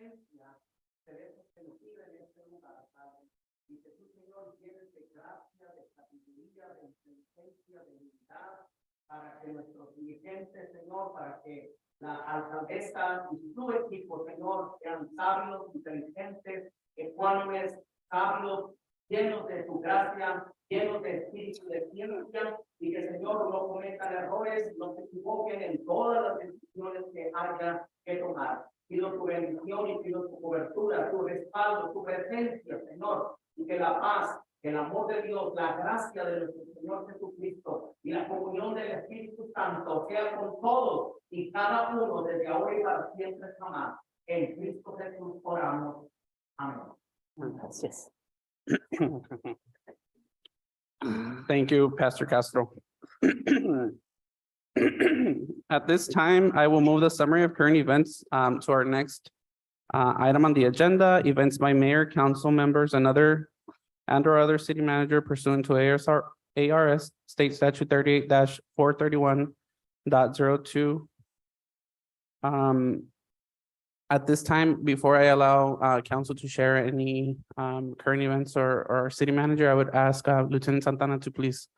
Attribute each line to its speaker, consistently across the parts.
Speaker 1: presencia se ve sostenido en este lugar, Padre. Y que tú, Señor, llenes de gracia, de sabiduría, de inteligencia, de humildad, para que nuestros dirigentes, Señor, para que la alcaldesa y su equipo, Señor, sean sabios, inteligentes, ecuánimes, sabios, llenos de tu gracia, llenos de espíritu de ciencia, y que, Señor, no cometan errores, no se equivoquen en todas las decisiones que haya que tomar. Pido tu bendición y pido tu cobertura, tu respaldo, tu presencia, Señor, y que la paz, el amor de Dios, la gracia de nuestro Señor Jesucristo y la comunión del Espíritu Santo sea con todos y cada uno desde ahora y para siempre jamás. En Cristo Jesús oramos. Amén.
Speaker 2: Gracias. Thank you, Pastor Castro. At this time, I will move the summary of current events to our next item on the agenda, events by mayor, council members, and or other city manager pursuant to ARS State Statute 38-431.02. At this time, before I allow council to share any current events or our city manager, I would ask Lieutenant Santana to please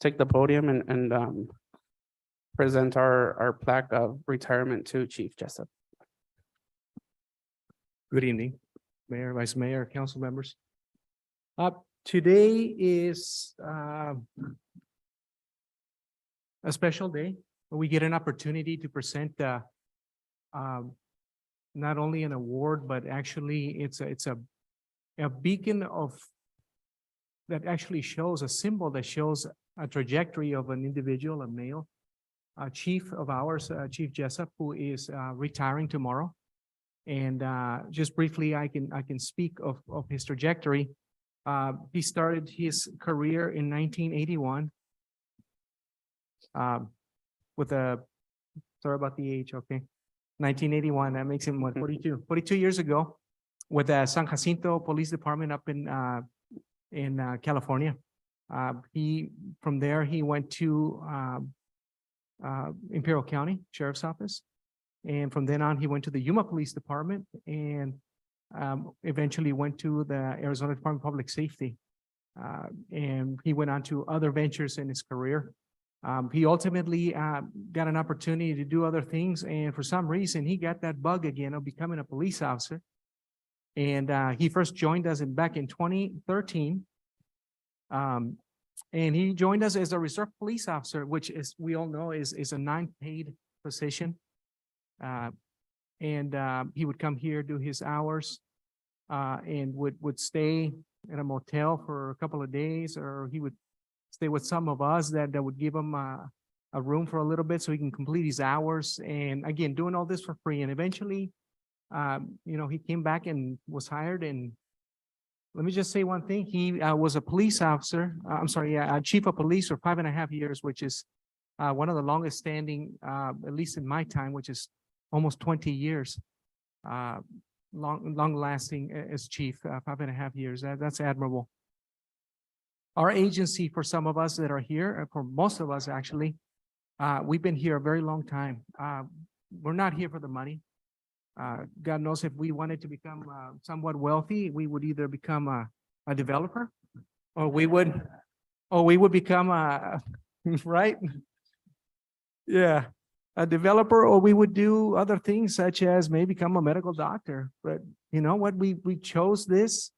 Speaker 2: take the podium and present our plaque of retirement to Chief Jessup.
Speaker 3: Good evening, Mayor, Vice Mayor, council members. Today is a special day where we get an opportunity to present not only an award, but actually it's a beacon of that actually shows a symbol that shows a trajectory of an individual, a male, a chief of ours, Chief Jessup, who is retiring tomorrow. And just briefly, I can speak of his trajectory. He started his career in 1981 with sorry about the age, okay. 1981, that makes him what, 42 years ago, with the San Jacinto Police Department up in California. From there, he went to Imperial County Sheriff's Office. And from then on, he went to the Yuma Police Department and eventually went to the Arizona Department of Public Safety. And he went on to other ventures in his career. He ultimately got an opportunity to do other things. And for some reason, he got that bug again of becoming a police officer. And he first joined us back in 2013. And he joined us as a reserve police officer, which is, we all know, is a non-paid position. And he would come here, do his hours, and would stay in a motel for a couple of days, or he would stay with some of us that would give him a room for a little bit so he can complete his hours. And again, doing all this for free. And eventually, he came back and was hired. And let me just say one thing. He was a police officer, a chief of police for 5.5 years, which is one of the longest standing, at least in my time, which is almost 20 years, long lasting as chief, 5.5 years. That's admirable. Our agency, for some of us that are here, for most of us actually, we've been here a very long time. We're not here for the money. God knows if we wanted to become somewhat wealthy, we would either become a developer, or we would become right? Yeah, a developer, or we would do other things such as maybe become a medical doctor. But you know what? We chose this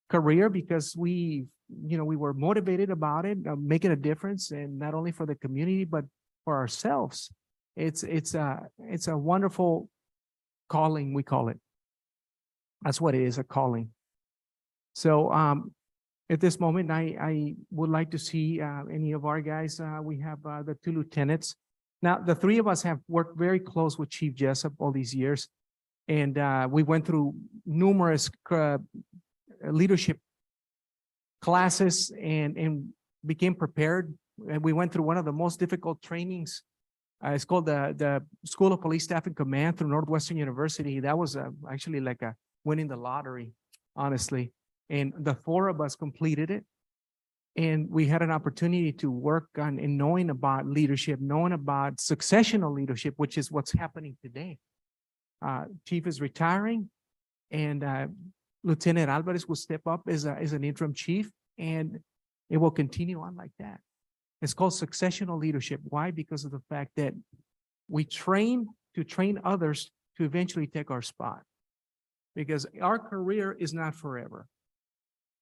Speaker 3: career because we were motivated about it, making a difference, and not only for the community but for ourselves. It's a wonderful calling, we call it. That's what it is, a calling. So at this moment, I would like to see any of our guys. We have the 2 lieutenants. Now, the 3 of us have worked very close with Chief Jessup all these years. And we went through numerous leadership classes and became prepared. And we went through one of the most difficult trainings. It's called the School of Police Staff and Command through Northwestern University. That was actually like winning the lottery, honestly. And the 4 of us completed it. And we had an opportunity to work on and knowing about leadership, knowing about successional leadership, which is what's happening today. Chief is retiring. And Lieutenant Alvarez will step up as an interim chief, and it will continue on like that. It's called successional leadership. Why? Because of the fact that we train to train others to eventually take our spot. Because our career is not forever.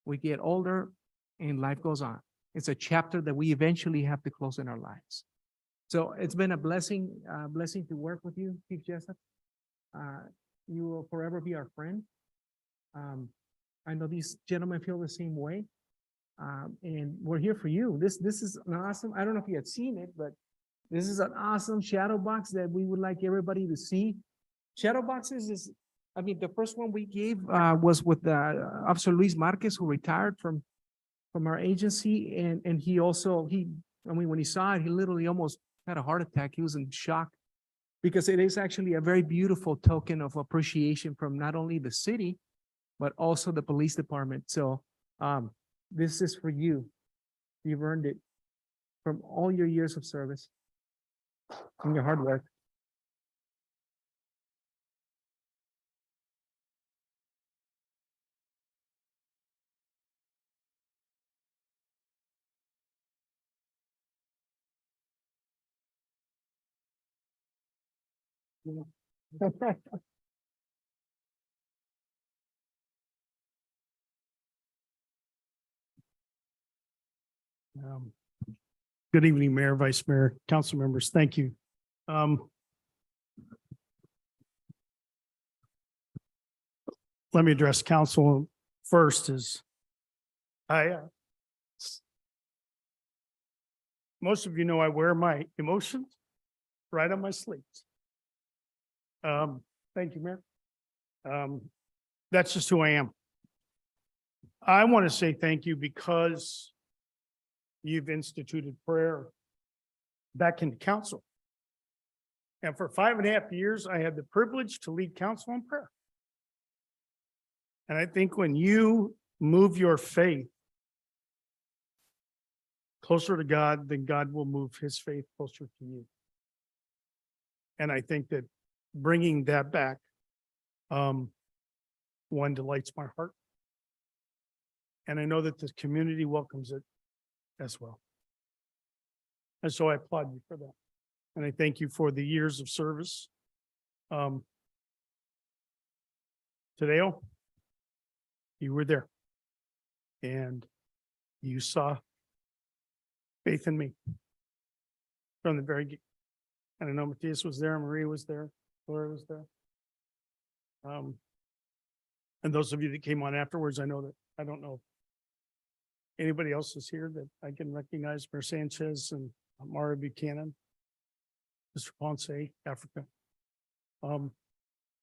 Speaker 3: We get older and life goes on. It's a chapter that we eventually have to close in our lives. So it's been a blessing to work with you, Chief Jessup. You will forever be our friend. I know these gentlemen feel the same way. And we're here for you. This is an awesome, I don't know if you had seen it, but this is an awesome shadow box that we would like everybody to see. Shadow boxes is, I mean, the first one we gave was with Officer Luis Marquez, who retired from our agency. And he also, I mean, when he saw it, he literally almost had a heart attack. He was in shock because it is actually a very beautiful token of appreciation from not only the city, but also the police department. So this is for you. You've earned it from all your years of service and your hard work.
Speaker 4: Good evening, Mayor, Vice Mayor, council members. Thank you. Let me address council first is most of you know I wear my emotions right on my sleeves. Thank you, Mayor. That's just who I am. I want to say thank you because you've instituted prayer back into council. And for 5.5 years, I had the privilege to lead council in prayer. And I think when you move your faith closer to God, then God will move his faith closer to you. And I think that bringing that back, one delights my heart. And I know that the community welcomes it as well. And so I applaud you for that. And I thank you for the years of service. Tadeo, you were there. And you saw faith in me from the very beginning. And I know Matthias was there, Maria was there, Laura was there. And those of you that came on afterwards, I know that, I don't know if anybody else is here that I can recognize, Mayor Sanchez and Mara Buchanan, Mr. Ponce, Africa.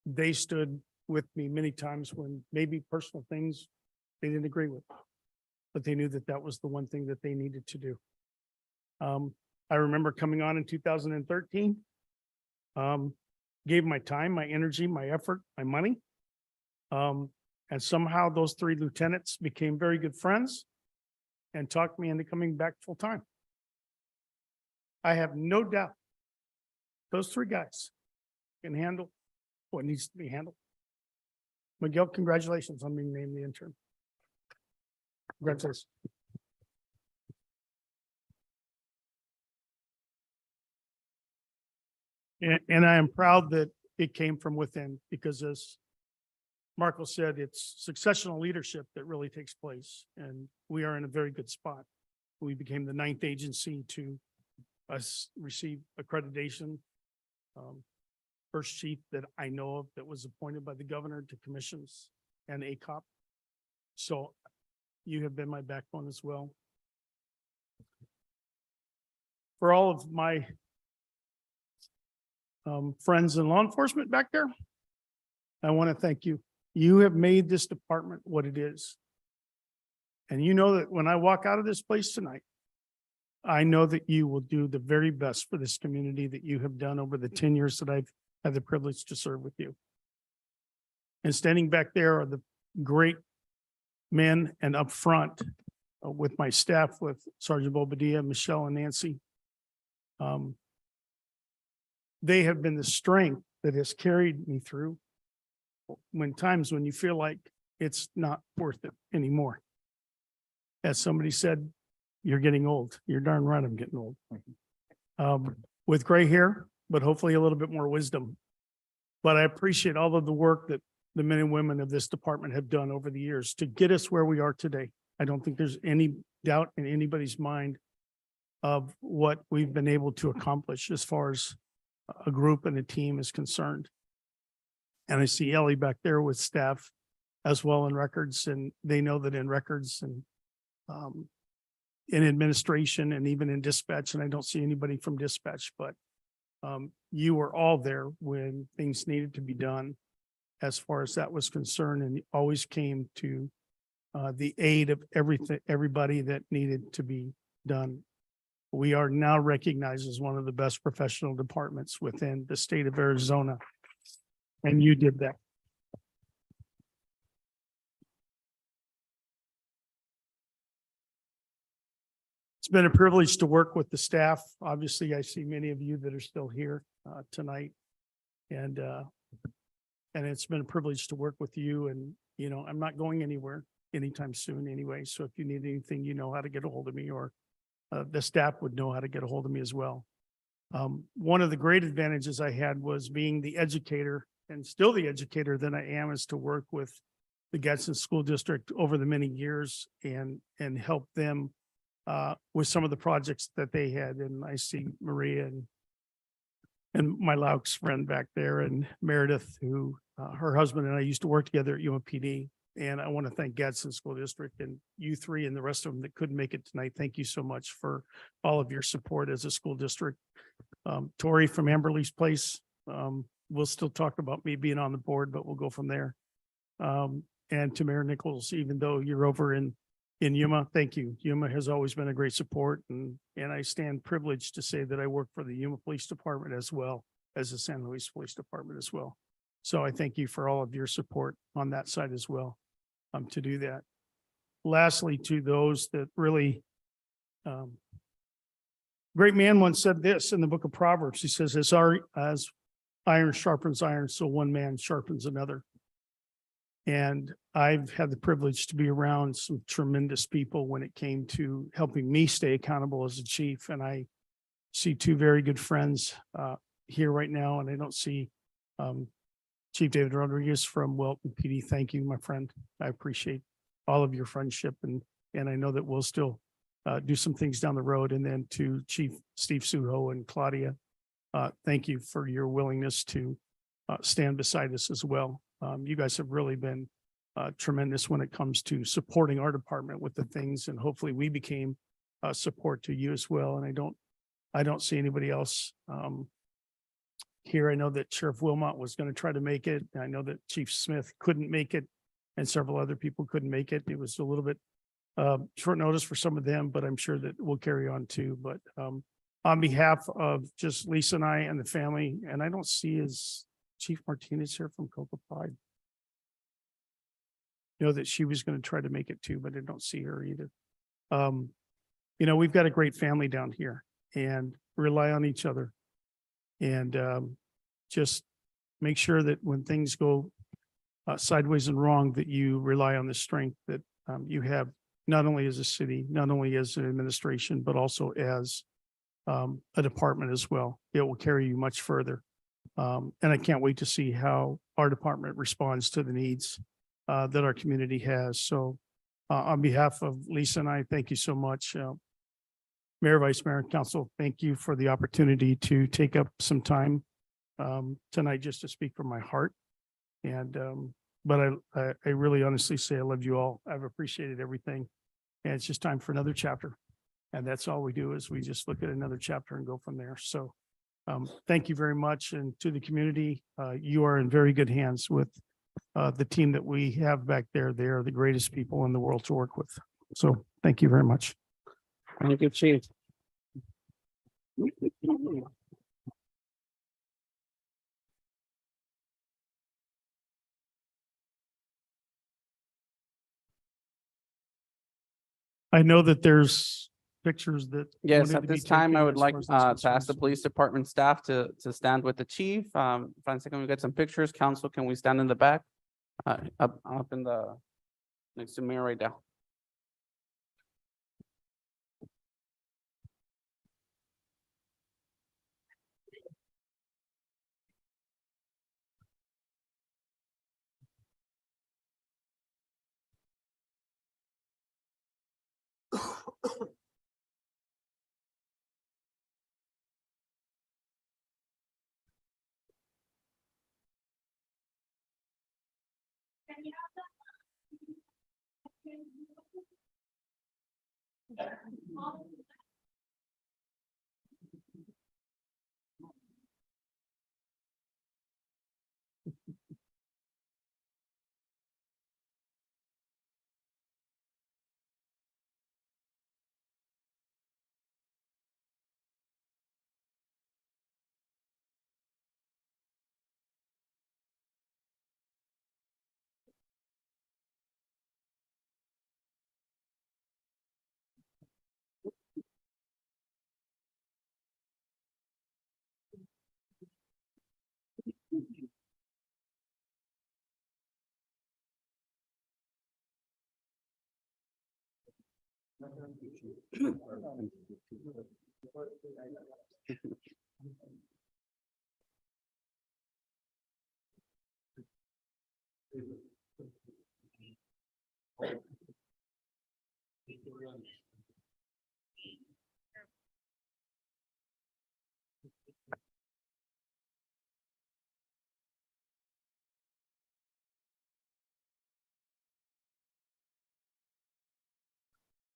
Speaker 4: They stood with me many times when maybe personal things they didn't agree with, but they knew that that was the one thing that they needed to do. I remember coming on in 2013, gave my time, my energy, my effort, my money. And somehow those 3 lieutenants became very good friends and talked me into coming back full time. I have no doubt those 3 guys can handle what needs to be handled. Miguel, congratulations on being named the intern. Congratulations. And I am proud that it came from within because as Marco said, it's successional leadership that really takes place. And we are in a very good spot. We became the 9th agency to receive accreditation. First chief that I know of that was appointed by the governor to commissions and ACOP. So you have been my backbone as well. For all of my friends in law enforcement back there, I want to thank you. You have made this department what it is. And you know that when I walk out of this place tonight, I know that you will do the very best for this community that you have done over the 10 years that I've had the privilege to serve with you. And standing back there are the great men, and up front with my staff, with Sergeant Bobadilla, Michelle, and Nancy. They have been the strength that has carried me through. when times when you feel like it's not worth it anymore. As somebody said, you're getting old. You're darn right, I'm getting old. With gray hair, but hopefully a little bit more wisdom. But I appreciate all of the work that the men and women of this department have done over the years to get us where we are today. I don't think there's any doubt in anybody's mind of what we've been able to accomplish as far as a group and a team is concerned. And I see Ellie back there with staff as well in records, and they know that in records and in administration and even in dispatch, and I don't see anybody from dispatch, but you were all there when things needed to be done as far as that was concerned, and always came to the aid of everybody that needed to be done. We are now recognized as one of the best professional departments within the state of Arizona, and you did that. It's been a privilege to work with the staff. Obviously, I see many of you that are still here tonight. And it's been a privilege to work with you, and, you know, I'm not going anywhere anytime soon anyway. So if you need anything, you know how to get a hold of me, or the staff would know how to get a hold of me as well. One of the great advantages I had was being the educator, and still the educator that I am, is to work with the Gadsden School District over the many years and help them with some of the projects that they had. And I see Maria and my Laux friend back there, and Meredith, who her husband and I used to work together at UMPD. And I want to thank Gadsden School District and you three and the rest of them that couldn't make it tonight. Thank you so much for all of your support as a school district. Tori from Amberley's Place, we'll still talk about me being on the board, but we'll go from there. And to Mayor Nichols, even though you're over in Yuma, thank you. Yuma has always been a great support, and I stand privileged to say that I work for the Yuma Police Department as well as the San Luis Police Department as well. So I thank you for all of your support on that side as well, to do that. Lastly, to those that really, great man once said this in the book of Proverbs. He says, as iron sharpens iron, so one man sharpens another. And I've had the privilege to be around some tremendous people when it came to helping me stay accountable as a chief. And I see two very good friends here right now, and I don't see Chief David Rodriguez from Welton PD. Thank you, my friend. I appreciate all of your friendship, and I know that we'll still do some things down the road. And then to Chief Steve Suho and Claudia, thank you for your willingness to stand beside us as well. You guys have really been tremendous when it comes to supporting our department with the things, and hopefully we became a support to you as well. And I don't see anybody else here. I know that Sheriff Wilmot was going to try to make it. I know that Chief Smith couldn't make it, and several other people couldn't make it. It was a little bit short notice for some of them, but I'm sure that we'll carry on too. But on behalf of just Lisa and I and the family, and I don't see as Chief Martinez here from Cocoa Pride. Know that she was going to try to make it too, but I don't see her either. You know, we've got a great family down here, and rely on each other, and just make sure that when things go sideways and wrong, that you rely on the strength that you have, not only as a city, not only as an administration, but also as a department as well. It will carry you much further. And I can't wait to see how our department responds to the needs that our community has. So on behalf of Lisa and I, thank you so much. Mayor, Vice Mayor, and Council, thank you for the opportunity to take up some time tonight just to speak from my heart. And but I really honestly say I love you all. I've appreciated everything. And it's just time for another chapter. And that's all we do, is we just look at another chapter and go from there. So thank you very much. And to the community, you are in very good hands with the team that we have back there. They are the greatest people in the world to work with. So thank you very much.
Speaker 2: Thank you, Chief.
Speaker 4: I know that there's pictures that.
Speaker 2: Yes,
Speaker 4: wanted
Speaker 2: at
Speaker 4: to be
Speaker 2: this time, I
Speaker 4: taken
Speaker 2: would
Speaker 4: as
Speaker 2: like
Speaker 4: far as
Speaker 2: to
Speaker 4: that's
Speaker 2: ask the
Speaker 4: concerned.
Speaker 2: police department staff to stand with the chief. Francis, can we get some pictures? Council, can we stand in the back? Up in the, next to Mayor right now.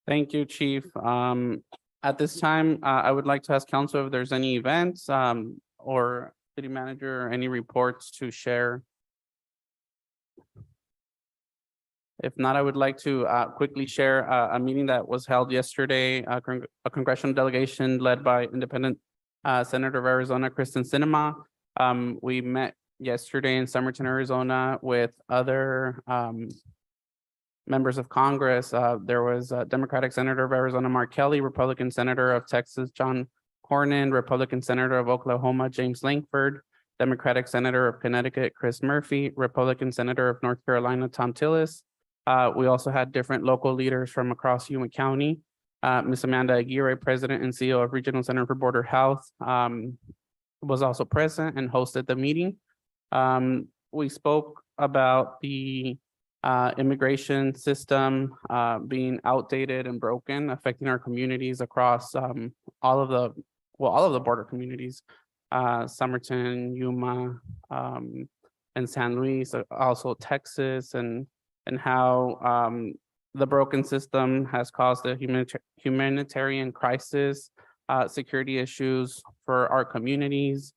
Speaker 2: Thank you, Chief. At this time, I would like to ask council if there's any events, or city manager, any reports to share. If not, I would like to, quickly share, a meeting that was held yesterday, a congressional delegation led by independent, Senator of Arizona, Kristen Sinema. We met yesterday in Somerton, Arizona with other, members of Congress. There was a Democratic Senator of Arizona, Mark Kelly, Republican Senator of Texas, John Cornyn, Republican Senator of Oklahoma, James Lankford, Democratic Senator of Connecticut, Chris Murphy, Republican Senator of North Carolina, Tom Tillis. We also had different local leaders from across Yuma County. Ms. Amanda Aguirre, President and CEO of Regional Center for Border Health, was also present and hosted the meeting. We spoke about the immigration system being outdated and broken, affecting our communities across all of the border communities, Somerton, Yuma, and San Luis, also Texas, and how the broken system has caused a humanitarian crisis, security issues for our communities,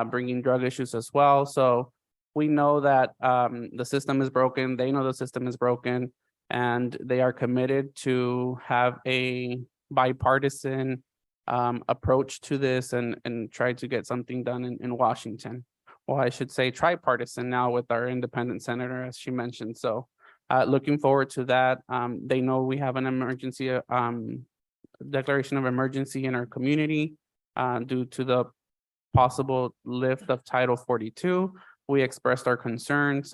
Speaker 2: bringing drug issues as well. So we know that the system is broken. They know the system is broken, and they are committed to have a bipartisan approach to this and try to get something done in Washington. Well, I should say tripartisan now with our independent senator, as she mentioned. So looking forward to that. They know we have an emergency declaration of emergency in our community due to the possible lift of Title 42. We expressed our concerns,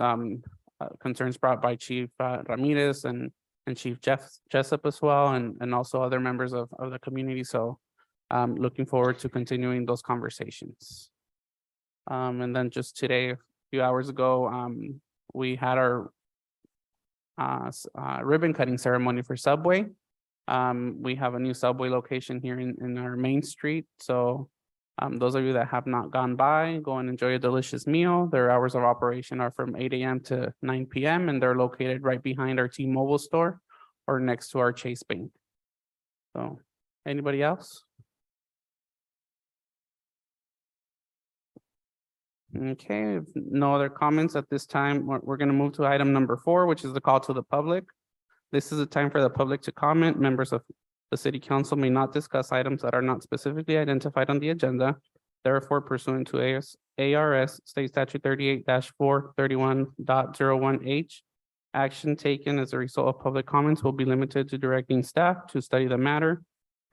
Speaker 2: concerns brought by Chief Ramirez and Chief Jessup as well, and also other members of the community. So looking forward to continuing those conversations. And then just today, a few hours ago, we had our ribbon cutting ceremony for Subway. We have a new Subway location here in our main street. So those of you that have not gone by, go and enjoy a delicious meal. Their hours of operation are from 8 a.m. to 9 p.m. and they're located right behind our T-Mobile store or next to our Chase Bank. So anybody else? Okay, if no other comments at this time, we're going to move to item number 4, which is the call to the public. This is a time for the public to comment. Members of the city council may not discuss items that are not specifically identified on the agenda. Therefore, pursuant to ARS State Statute 38-431.01H, action taken as a result of public comments will be limited to directing staff to study the matter,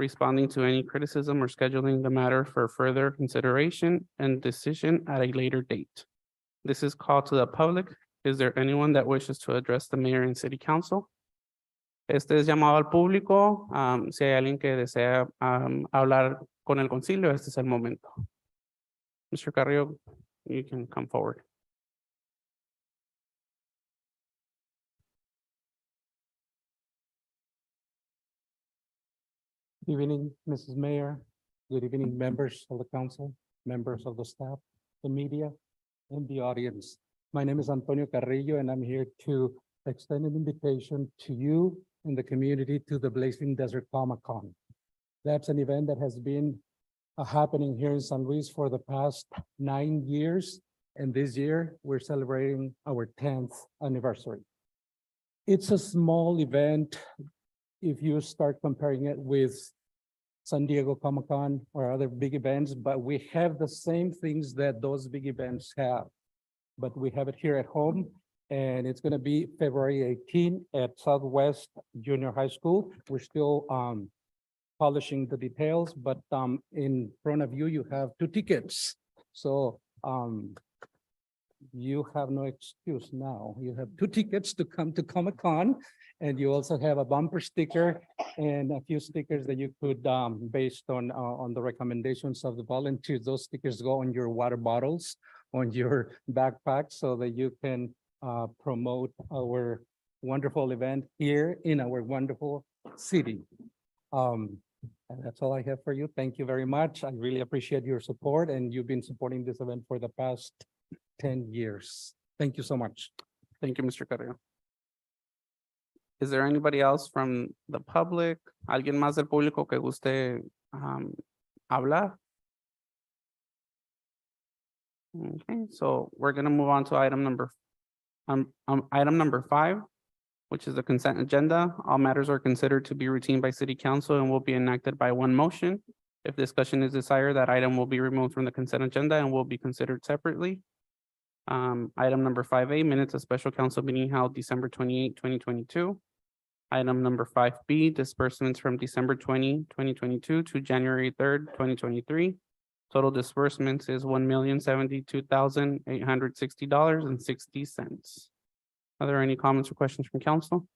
Speaker 2: responding to any criticism, or scheduling the matter for further consideration and decision at a later date. This is called to the public. Is there anyone that wishes to address the mayor and city council? Este es llamado al público. Si hay alguien que desea hablar con el concilio, este es el momento. Mr. Carrillo, you can come forward.
Speaker 5: Good evening, Mrs. Mayor. Good evening, members of the council, members of the staff, the media, and the audience. My name is Antonio Carrillo, and I'm here to extend an invitation to you and the community to the Blazing Desert Comic-Con. That's an event that has been happening here in San Luis for the past 9 years, and this year we're celebrating our 10th anniversary. It's a small event if you start comparing it with San Diego Comic-Con or other big events, but we have the same things that those big events have. But we have it here at home, and it's gonna be February 18 at Southwest Junior High School. We're still polishing the details, but in front of you, you have 2 tickets. So you have no excuse now. You have 2 tickets to come to Comic-Con, and you also have a bumper sticker and a few stickers that you could, based on the recommendations of the volunteers, those stickers go on your water bottles, on your backpack, so that you can promote our wonderful event here in our wonderful city. And that's all I have for you. Thank you very much. I really appreciate your support, and you've been supporting this event for the past 10 years. Thank you so much.
Speaker 2: Thank you, Mr. Carrillo. Is there anybody else from the public? ¿Alguien más del público que guste hablar? Okay, so we're gonna move on to item number 5, which is the consent agenda. All matters are considered to be routine by city council and will be enacted by one motion. If discussion is desired, that item will be removed from the consent agenda and will be considered separately. Item number 5A, minutes of special council meeting held December 28, 2022. Item number 5B, disbursements from December 20, 2022 to January 3rd, 2023. Total disbursements is $1,072,860.60. Are there any comments or questions from council?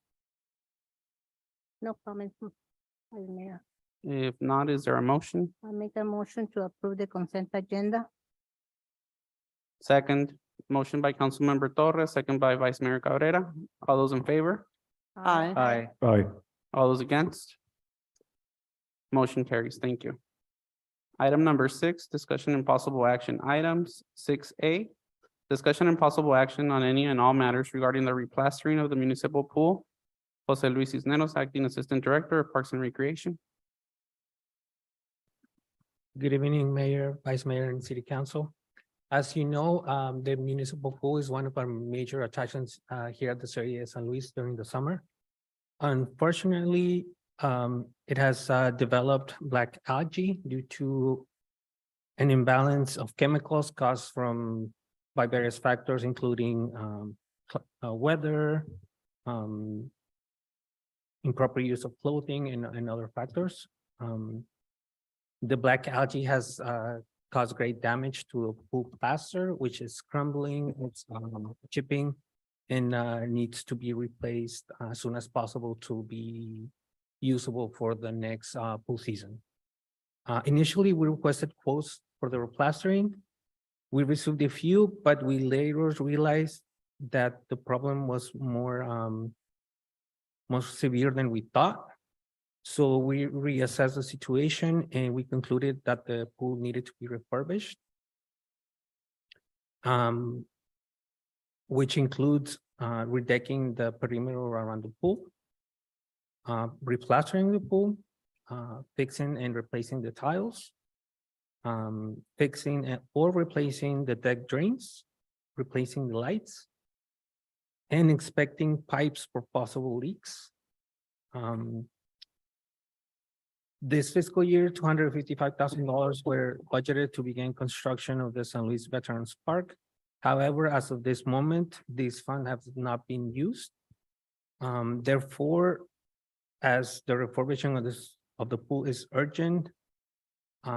Speaker 6: No comments, Vice Mayor.
Speaker 2: If not, is there a motion?
Speaker 6: I make a motion to approve the consent agenda.
Speaker 2: Second, motion by Councilmember Torres, second by Vice Mayor Cabrera. All those in favor?
Speaker 6: Aye.
Speaker 5: Aye.
Speaker 2: All those against? Motion carries. Thank you. Item number 6, discussion and possible action items. 6A, discussion and possible action on any and all matters regarding the replastering of the municipal pool. Jose Luis Cisneros, Acting Assistant Director of Parks and Recreation.
Speaker 7: Good evening, Mayor, Vice Mayor, and City Council. As you know, the municipal pool is one of our major attractions here at the city of San Luis during the summer. Unfortunately, it has developed black algae due to an imbalance of chemicals caused by various factors, including weather, improper use of clothing, and other factors. The black algae has caused great damage to a pool plaster, which is crumbling, it's chipping, and needs to be replaced as soon as possible to be usable for the next pool season. Initially, we requested quotes for the replastering. We received a few, but we later realized that the problem was more severe than we thought. So we reassessed the situation and we concluded that the pool needed to be refurbished, which includes redecking the perimeter around the pool, replastering the pool, fixing and replacing the tiles, fixing or replacing the deck drains, replacing the lights, and inspecting pipes for possible leaks. This fiscal year, $255,000 were budgeted to begin construction of the San Luis Veterans Park. However, as of this moment, these funds have not been used. Therefore, as the refurbishing of the pool is urgent,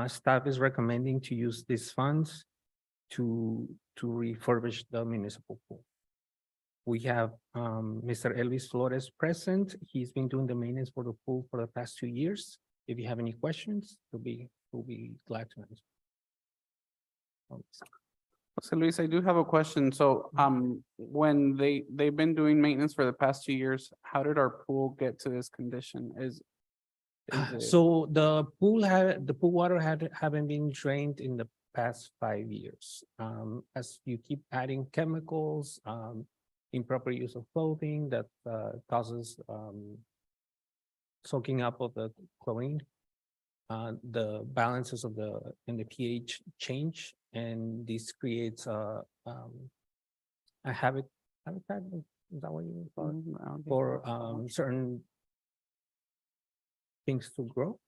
Speaker 7: staff is recommending to use these funds to refurbish the municipal pool. We have Mr. Elvis Flores present. He's been doing the maintenance for the pool for the past 2 years. If you have any questions, we'll be glad to answer.
Speaker 2: Jose Luis, I do have a question. So, when they've been doing maintenance for the past 2 years, how did our pool get to this condition? Is it-
Speaker 7: So the pool water haven't been drained in the past 5 years. As you keep adding chemicals, improper use of clothing that causes soaking up of the chlorine. The balances of in the pH change, and this creates a habitat, is that what you call it? For certain things to grow.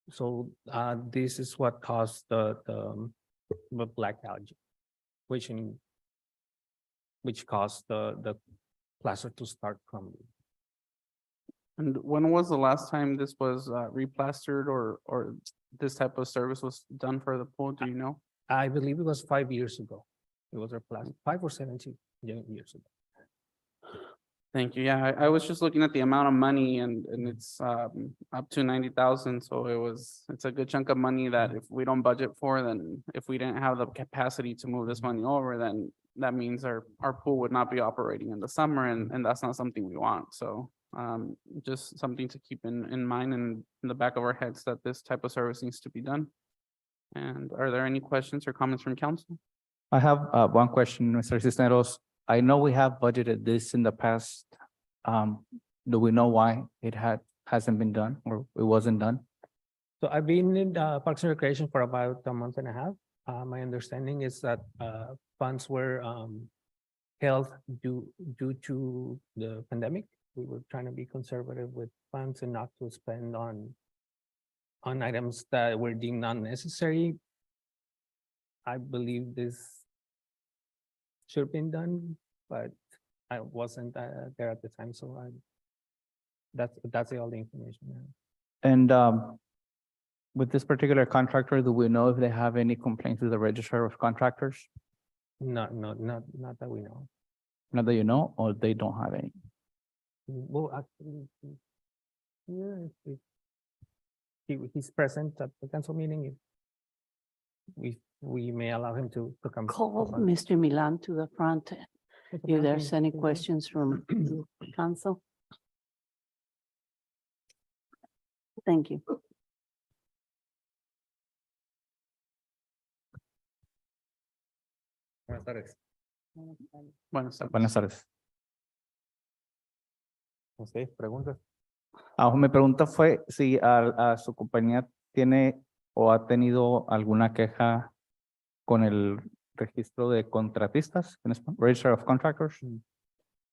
Speaker 7: So this is what caused the black algae, which caused the plaster to start crumbling.
Speaker 2: And when was the last time this was replastered or this type of service was done for the pool? Do you know?
Speaker 7: I believe it was 5 years ago. It was replaced 5 or 17 years ago.
Speaker 2: Thank you. Yeah, I was just looking at the amount of money and it's up to 90,000. So it's a good chunk of money that if we don't budget for, then if we didn't have the capacity to move this money over, then that means our pool would not be operating in the summer and that's not something we want. So just something to keep in mind and in the back of our heads that this type of service needs to be done. And are there any questions or comments from council?
Speaker 8: I have one question, Mr. Cisneros. I know we have budgeted this in the past. Do we know why it hasn't been done or it wasn't done?
Speaker 7: So I've been in Parks and Recreation for about a month and a half. My understanding is that funds were held due to the pandemic. We were trying to be conservative with funds and not to spend on items that were deemed unnecessary. I believe this should have been done, but I wasn't there at the time, so that's the only information I have.
Speaker 8: And with this particular contractor, do we know if they have any complaints with the register of contractors?
Speaker 7: Not that we know.
Speaker 8: Not that you know, or they don't have any?
Speaker 7: Well, actually, yeah, he's present at the council meeting. We may allow him to come.
Speaker 9: Call Mr. Milan to the front if there's any questions from council. Thank you.
Speaker 7: Buenas tardes.
Speaker 2: Buenas tardes.
Speaker 8: Buenas tardes.
Speaker 7: No sé, preguntas.
Speaker 8: Mi pregunta fue si a su compañía tiene o ha tenido alguna queja con el registro de contratistas, en español, Register of Contractors,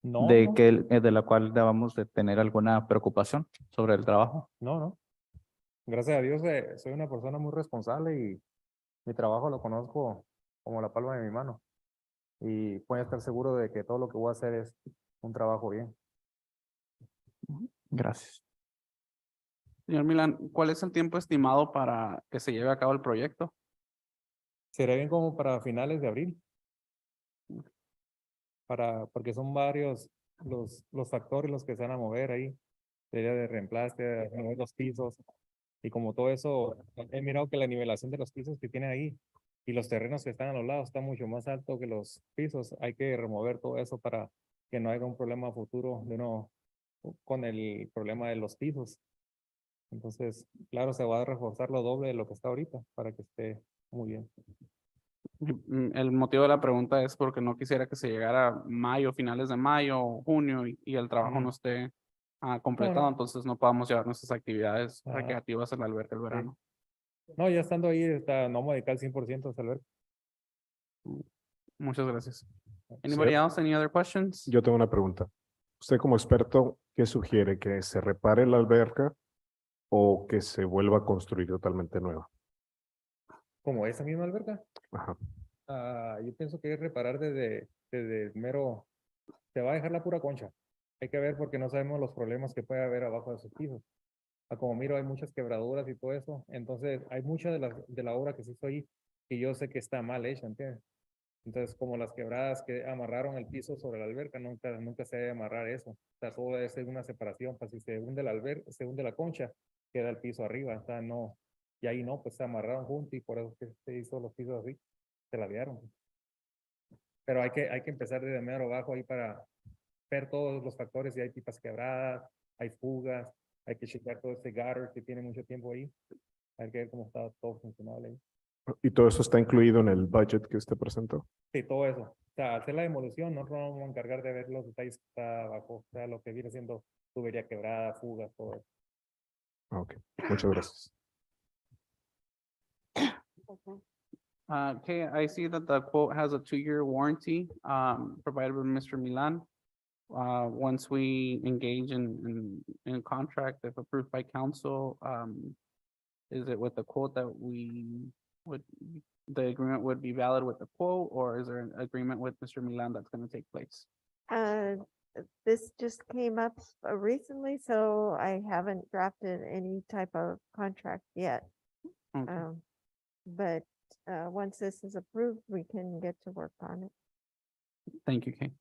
Speaker 10: No,
Speaker 8: de
Speaker 10: no,
Speaker 8: de la cual debamos de tener alguna preocupación sobre el trabajo.
Speaker 10: no. Gracias a Dios soy una persona muy responsable y mi trabajo lo conozco como la palma de mi mano. Y puede estar seguro de que todo lo que voy a hacer es un trabajo bien.
Speaker 8: Gracias.
Speaker 2: Señor Milan, ¿cuál es el tiempo estimado para que se lleve a cabo el proyecto?
Speaker 10: Será bien como para finales de abril. Porque son varios los factores los que se van a mover ahí. Sería de reemplazo, de mover los pisos. Y como todo eso, he mirado que la nivelación de los pisos que tienen ahí y los terrenos que están a los lados está mucho más alto que los pisos. Hay que remover todo eso para que no haya un problema futuro de uno con el problema de los pisos. Entonces, claro, se va a reforzar lo doble de lo que está ahorita para que esté muy bien.
Speaker 2: El motivo de la pregunta es porque no quisiera que se llegara mayo, finales de mayo, junio y el trabajo no esté completado,
Speaker 10: No.
Speaker 2: entonces no podamos llevar nuestras actividades
Speaker 10: Ajá.
Speaker 2: recreativas en la alberca el verano.
Speaker 10: No, ya estando ahí, no modificar el 100% esa alberca.
Speaker 2: Muchas gracias. Anybody else? Any other questions?
Speaker 11: Yo tengo una pregunta. Usted como experto, ¿qué sugiere? ¿Que se repare la alberca o que se vuelva a construir totalmente nueva?
Speaker 10: Como esa misma alberca.
Speaker 11: Ajá.
Speaker 10: Yo pienso que es reparar desde el mero, se va a dejar la pura concha. Hay que ver porque no sabemos los problemas que puede haber abajo de sus pisos. Como miro, hay muchas quebraduras y todo eso. Entonces, hay mucha de la obra que se hizo ahí que yo sé que está mal hecha, ¿entiendes? Entonces, como las quebradas que amarraron el piso sobre la alberca, nunca se debe amarrar eso. O sea, todo debe ser una separación, pues si se hunde la alberca, se hunde la concha, queda el piso arriba, o sea, no, y ahí no, pues se amarraron juntos y por eso que se hizo los pisos así, se ladearon. Pero hay que empezar desde mero abajo ahí para ver todos los factores, si hay pipas quebradas, hay fugas, hay que checar todo ese gutter que tiene mucho tiempo ahí, hay que ver cómo está todo funcionable ahí.
Speaker 11: ¿Y todo eso está incluido en el budget que usted presentó?
Speaker 10: Sí, todo eso. O sea, hacer la demolición, nosotros nos vamos a encargar de ver los detalles que está abajo, o sea, lo que viene siendo tubería quebrada, fugas, todo eso.
Speaker 11: Ok, muchas gracias.
Speaker 2: Okay, I see that the quote has a 2-year warranty, provided by Mr. Milan. Once we engage in contract, if approved by council, is it with the quote that the agreement would be valid with the quote, or is there an agreement with Mr. Milan that's gonna take place?
Speaker 12: This just came up recently, so I haven't drafted any type of contract yet.
Speaker 2: Okay.
Speaker 12: But once this is approved, we can get to work on it.
Speaker 2: Thank you, Kay.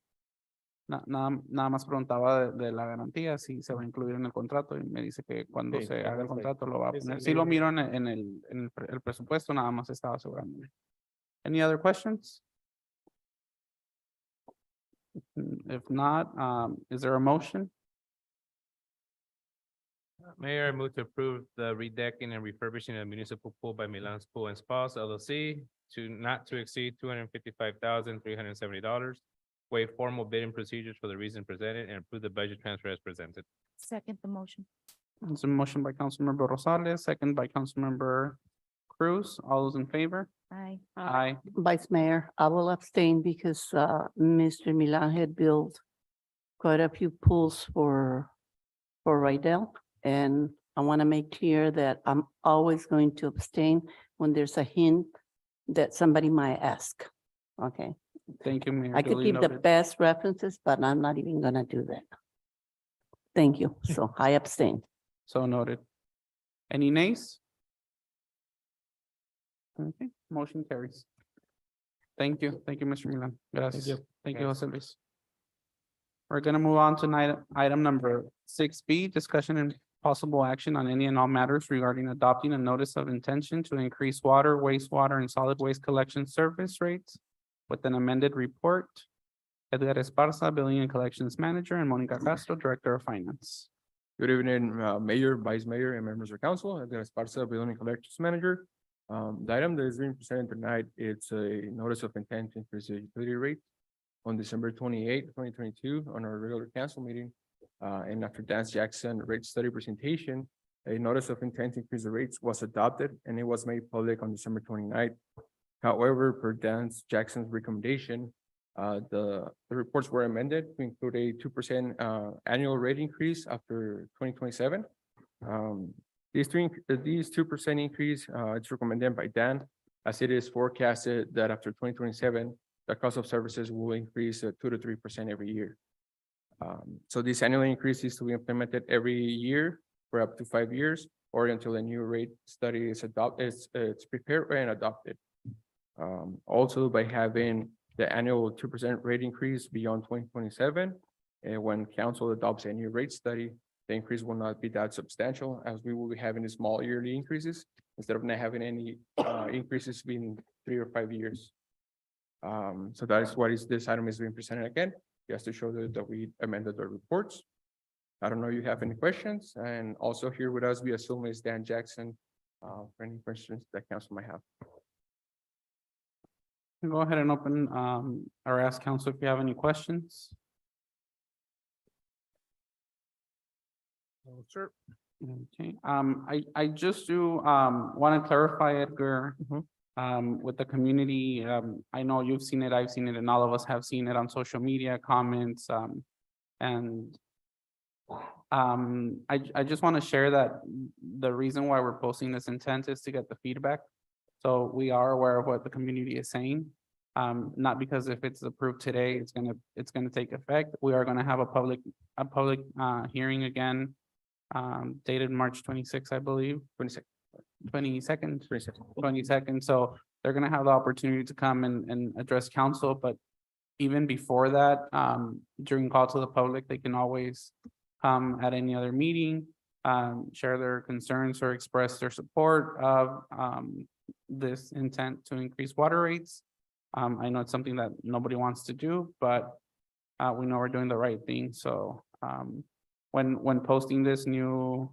Speaker 2: Nada más preguntaba de la garantía, si se va a incluir en el contrato, y me dice que cuando
Speaker 10: Sí,
Speaker 2: se haga el
Speaker 10: perfecto.
Speaker 2: contrato lo va a
Speaker 10: Sí, sí,
Speaker 2: poner.
Speaker 10: sí,
Speaker 2: Sí lo
Speaker 10: sí.
Speaker 2: miro en el presupuesto, nada más estaba asegurándome. Any other questions? If not, is there a motion?
Speaker 13: Mayor, I move to approve the redecking and refurbishing of municipal pool by Milan's Pool and Spas LLC to not to exceed $255,370. Waive formal bidding procedures for the reason presented and approve the budget transfer as presented.
Speaker 6: Second the motion.
Speaker 2: It's a motion by Councilmember Rosales, second by Councilmember Cruz. All those in favor?
Speaker 6: Aye.
Speaker 2: Aye.
Speaker 9: Vice Mayor, I will abstain because Mr. Milan had built quite a few pools for Rydell. And I want to make clear that I'm always going to abstain when there's a hint that somebody might ask. Okay,
Speaker 2: Thank you, Mayor.
Speaker 9: I could
Speaker 2: Duly
Speaker 9: give the
Speaker 2: noted.
Speaker 9: best references, but I'm not even gonna do that. Thank you. So I abstain.
Speaker 2: So noted. Any nays? Okay, motion carries. Thank you, Mr. Milan. Gracias. Thank you, Jose Luis. We're gonna move on to item number 6B, discussion and possible action on any and all matters regarding adopting a notice of intention to increase water, wastewater, and solid waste collection service rates with an amended report. Edgar Esparza, Billing and Collections Manager, and Monica Castro, Director of Finance.
Speaker 14: Good evening, Mayor, Vice Mayor, and members of council. Edgar Esparza, Billing and Collections Manager. The item that is being presented tonight, it's a notice of intent to increase the utility rate on December 28, 2022, on our regular council meeting. And after Dan Jackson rate study presentation, a notice of intent to increase the rates was adopted and it was made public on December 29th. However, per Dan Jackson's recommendation, the reports were amended to include a 2% annual rate increase after 2027. These 2% increase, it's recommended by Dan, as it is forecasted that after 2027, the cost of services will increase 2 to 3% every year. So this annual increase is to be implemented every year for up to 5 years, or until a new rate study is adopted, it's prepared and adopted. Also, by having the annual 2% rate increase beyond 2027, and when council adopts a new rate study, the increase will not be that substantial, as we will be having small yearly increases instead of not having any increases being 3 or 5 years. So that is what this item is being presented again, just to show that we amended the reports. I don't know if you have any questions, and also here with us, we assume is Dan Jackson, for any questions that council might have.
Speaker 2: Go ahead and open, or ask council if you have any questions.
Speaker 10: No, sir.
Speaker 2: Okay, I just do, want to clarify, Edgar, with the community, I know you've seen it, I've seen it, and all of us have seen it on social media comments, and I just want to share that the reason why we're posting this intent is to get the feedback. So we are aware of what the community is saying. Not because if it's approved today, it's gonna take effect. We are gonna have a public hearing again, dated March 26, I believe. 22nd. 22nd, so they're gonna have the opportunity to come and address council, but even before that, during call to the public, they can always come at any other meeting, share their concerns or express their support of, this intent to increase water rates. I know it's something that nobody wants to do, but, we know we're doing the right thing, so, when posting this new,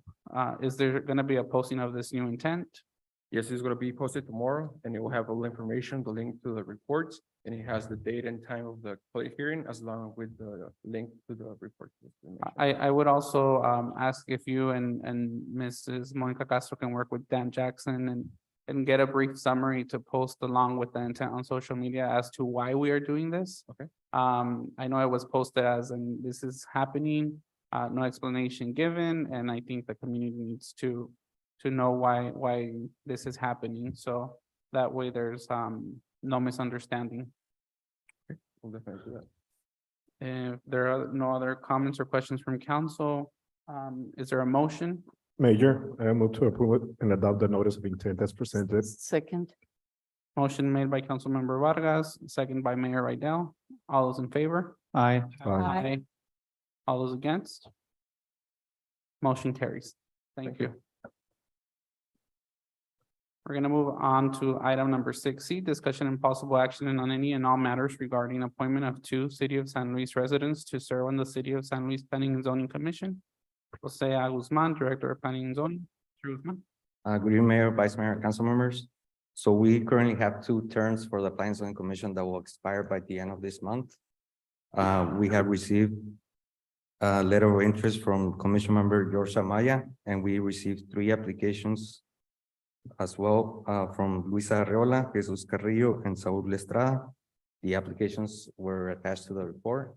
Speaker 2: is there gonna be a posting of this new intent?
Speaker 14: Yes, it's gonna be posted tomorrow and it will have all the information, the link to the reports, and it has the date and time of the public hearing as long with the link to the report.
Speaker 2: I would also ask if you and Mrs. Monica Castro can work with Dan Jackson and get a brief summary to post along with the intent on social media as to why we are doing this.
Speaker 14: Okay.
Speaker 2: I know it was posted as, and this is happening, no explanation given, and I think the community needs to know why this is happening, so that way there's no misunderstanding.
Speaker 14: We'll definitely do that.
Speaker 2: If there are no other comments or questions from council, is there a motion?
Speaker 11: Mayor, I move to approve it and adopt the notice of intent as presented.
Speaker 9: Second.
Speaker 2: Motion made by Councilmember Vargas, second by Mayor Rydell. All those in favor?
Speaker 8: Aye.
Speaker 6: Aye.
Speaker 2: All those against? Motion carries. Thank you. We're gonna move on to item number 6C, discussion and possible action and on any and all matters regarding appointment of 2 City of San Luis residents to serve on the City of San Luis Planning and Zoning Commission. Jose A. Guzman, Director of Planning and Zoning. Mr. Guzman.
Speaker 15: Good evening, Mayor, Vice Mayor, council members. So we currently have 2 terms for the Planning and Zoning Commission that will expire by the end of this month. We have received a letter of interest from Commission Member George Amaya, and we received 3 applications as well from Luisa Arreola, Jesus Carrillo, and Saul Lestrada. The applications were attached to the report.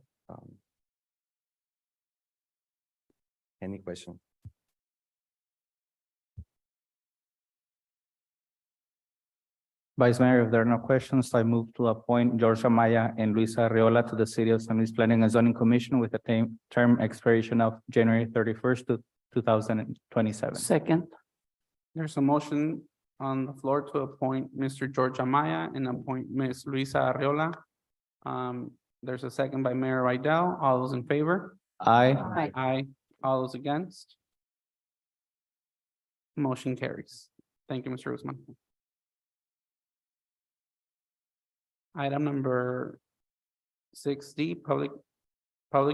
Speaker 15: Any question?
Speaker 8: Vice Mayor, if there are no questions, I move to appoint Georgia Maya and Luisa Arreola to the City of San Luis Planning and Zoning Commission with a term expiration of January 31st to 2027.
Speaker 9: Second.
Speaker 2: There's a motion on the floor to appoint Mr. George Amaya and appoint Ms. Luisa Arreola. There's a second by Mayor Rydell. All those in favor?
Speaker 8: Aye.
Speaker 6: Aye.
Speaker 2: Aye. All those against? Motion carries. Thank you, Mr. Guzman. Item number 6D, public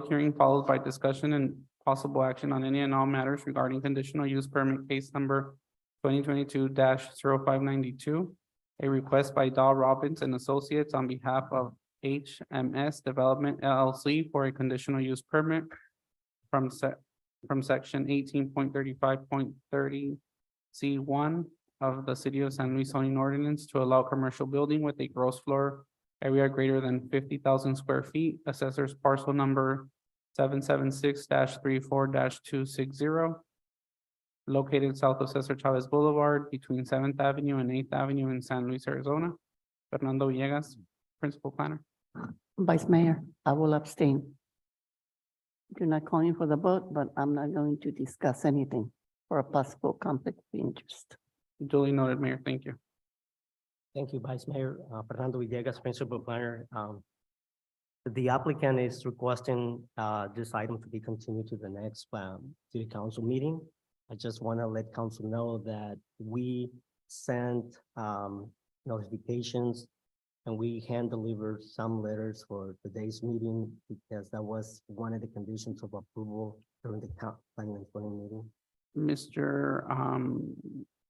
Speaker 2: hearing followed by discussion and possible action on any and all matters regarding conditional use permit case number 2022-0592. A request by Dahl Robbins and Associates on behalf of HMS Development LLC for a conditional use permit from section 18.35.30 C1 of the City of San Luis zoning ordinance to allow commercial building with a gross floor area greater than 50,000 square feet, assessors parcel number 776-34-260, located south of Cesar Chavez Boulevard between 7th Avenue and 8th Avenue in San Luis, Arizona. Fernando Villegas, Principal Planner.
Speaker 9: Vice Mayor, I will abstain. You're not calling for the vote, but I'm not going to discuss anything for a possible conflict of interest.
Speaker 2: Duly noted, Mayor. Thank you.
Speaker 16: Thank you, Vice Mayor. Fernando Villegas, Principal Planner. The applicant is requesting this item to be continued to the next City Council meeting. I just want to let council know that we sent notifications and we hand delivered some letters for today's meeting because that was one of the conditions of approval during the planning and zoning meeting.
Speaker 2: Mr.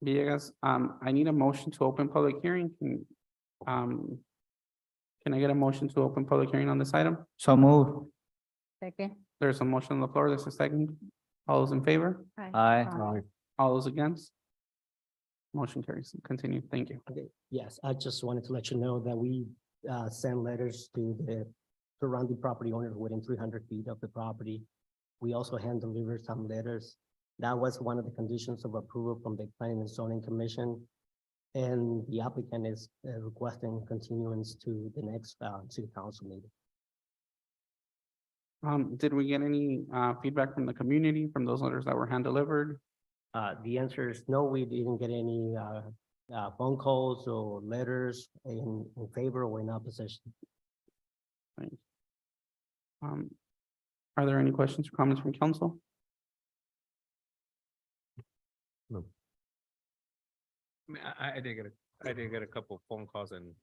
Speaker 2: Villegas, I need a motion to open public hearing. Can I get a motion to open public hearing on this item?
Speaker 8: So move.
Speaker 6: Second.
Speaker 2: There's a motion on the floor. There's a second. All those in favor?
Speaker 8: Aye.
Speaker 2: All those against? Motion carries. Continue. Thank you.
Speaker 16: Okay, yes, I just wanted to let you know that we send letters to the surrounding property owners within 300 feet of the property. We also hand delivered some letters. That was one of the conditions of approval from the Planning and Zoning Commission. And the applicant is requesting continuance to the next City Council meeting.
Speaker 2: Did we get any feedback from the community from those letters that were hand delivered?
Speaker 16: The answer is no, we didn't get any phone calls or letters in favor or in opposition.
Speaker 2: Are there any questions or comments from council?
Speaker 13: I mean, I did get a couple of phone calls and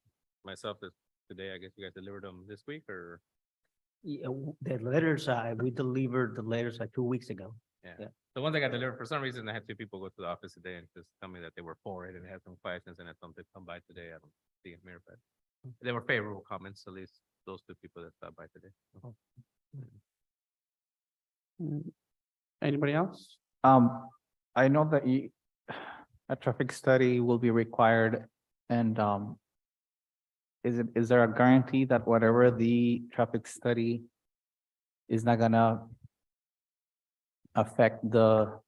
Speaker 13: myself today, I guess you guys delivered them this week or?
Speaker 16: Yeah, the letters, we delivered the letters like 2 weeks ago.
Speaker 13: Yeah.
Speaker 16: Yeah.
Speaker 13: The ones I got delivered, for some reason, I had two people go to the office today and just tell me that they were for it and had some questions and I told them to come by today. I don't see it here, but they were favorable comments, at least those two people that stopped by today.
Speaker 2: Anybody else?
Speaker 8: I know that a traffic study will be required and, is there a guarantee that whatever the traffic study is not gonna affect the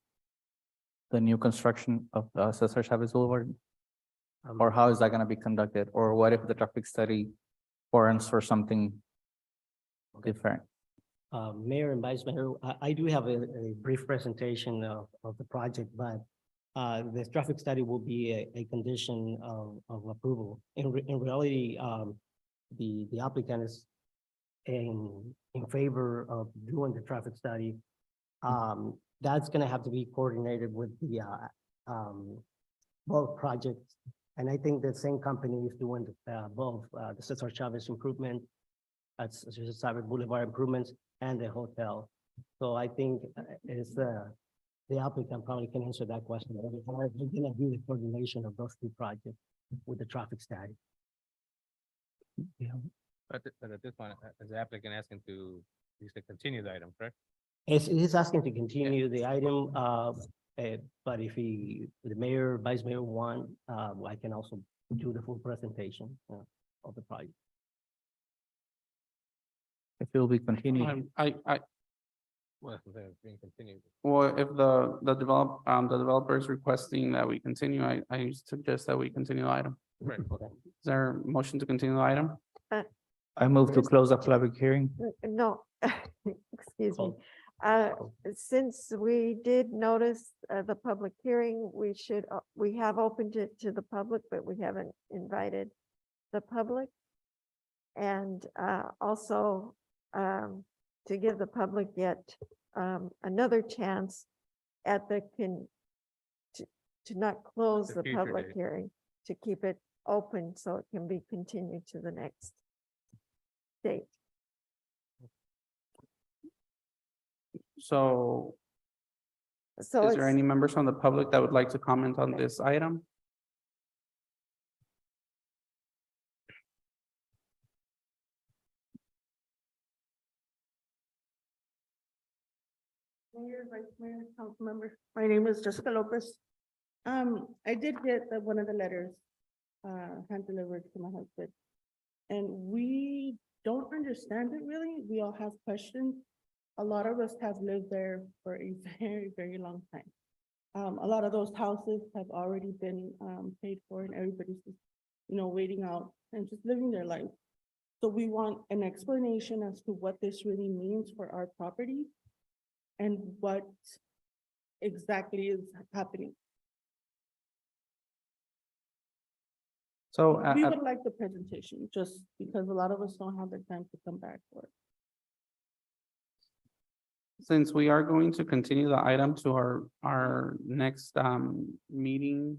Speaker 8: new construction of Cesar Chavez Boulevard? Or how is that gonna be conducted? Or what if the traffic study warrants for something different?
Speaker 16: Mayor and Vice Mayor, I do have a brief presentation of the project, but the traffic study will be a condition of approval. In reality, the applicant is in favor of doing the traffic study. That's gonna have to be coordinated with the both projects. And I think the same company is doing both the Cesar Chavez improvement, Cesar Chavez Boulevard improvements, and the hotel. So I think it's the applicant probably can answer that question. We're gonna do the coordination of those two projects with the traffic study.
Speaker 13: But at this point, is the applicant asking to, continue the item, correct?
Speaker 16: He's asking to continue the item, but if the mayor, vice mayor want, I can also do the full presentation of the project.
Speaker 8: If it will be continued.
Speaker 13: Well, they're being continued.
Speaker 2: Well, if the developer is requesting that we continue, I suggest that we continue the item.
Speaker 13: Right.
Speaker 2: Is there a motion to continue the item?
Speaker 8: I move to close the public hearing.
Speaker 12: No, excuse me.
Speaker 16: Oh.
Speaker 12: Since we did notice the public hearing, we have opened it to the public, but we haven't invited the public. And also to give the public yet another chance at to not close
Speaker 13: The
Speaker 12: the
Speaker 13: future
Speaker 12: public
Speaker 13: date.
Speaker 12: hearing, to keep it open so it can be continued to the next date.
Speaker 2: So
Speaker 12: So
Speaker 2: is there
Speaker 12: it's,
Speaker 2: any members from the public that would like to comment on this item?
Speaker 17: Mayor, Vice Mayor, Council Members, my name is Jessica Lopez. I did get one of the letters, hand delivered to my husband. And we don't understand it really. We all have questions. A lot of us have lived there for a very, very long time. A lot of those houses have already been paid for and everybody's just, waiting out and just living their life. So we want an explanation as to what this really means for our property and what exactly is happening.
Speaker 2: So
Speaker 17: We would like the presentation, just because a lot of us don't have the time to come back for it.
Speaker 2: since we are going to continue the item to our next meeting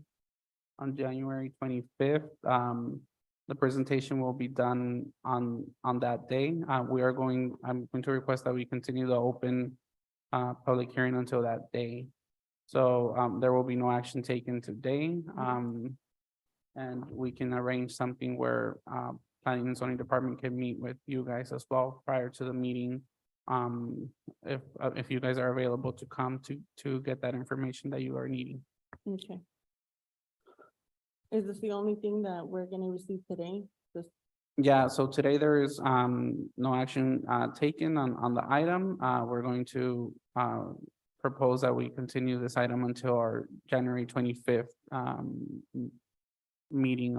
Speaker 2: on January 25th, the presentation will be done on that day. I'm going to request that we continue the open public hearing until that day. So there will be no action taken today. And we can arrange something where planning and zoning department can meet with you guys as well prior to the meeting. If you guys are available to come to get that information that you are needing.
Speaker 17: Okay. Is this the only thing that we're gonna receive today? Just
Speaker 2: Yeah, so today there is no action taken on the item. We're going to propose that we continue this item until our January 25th meeting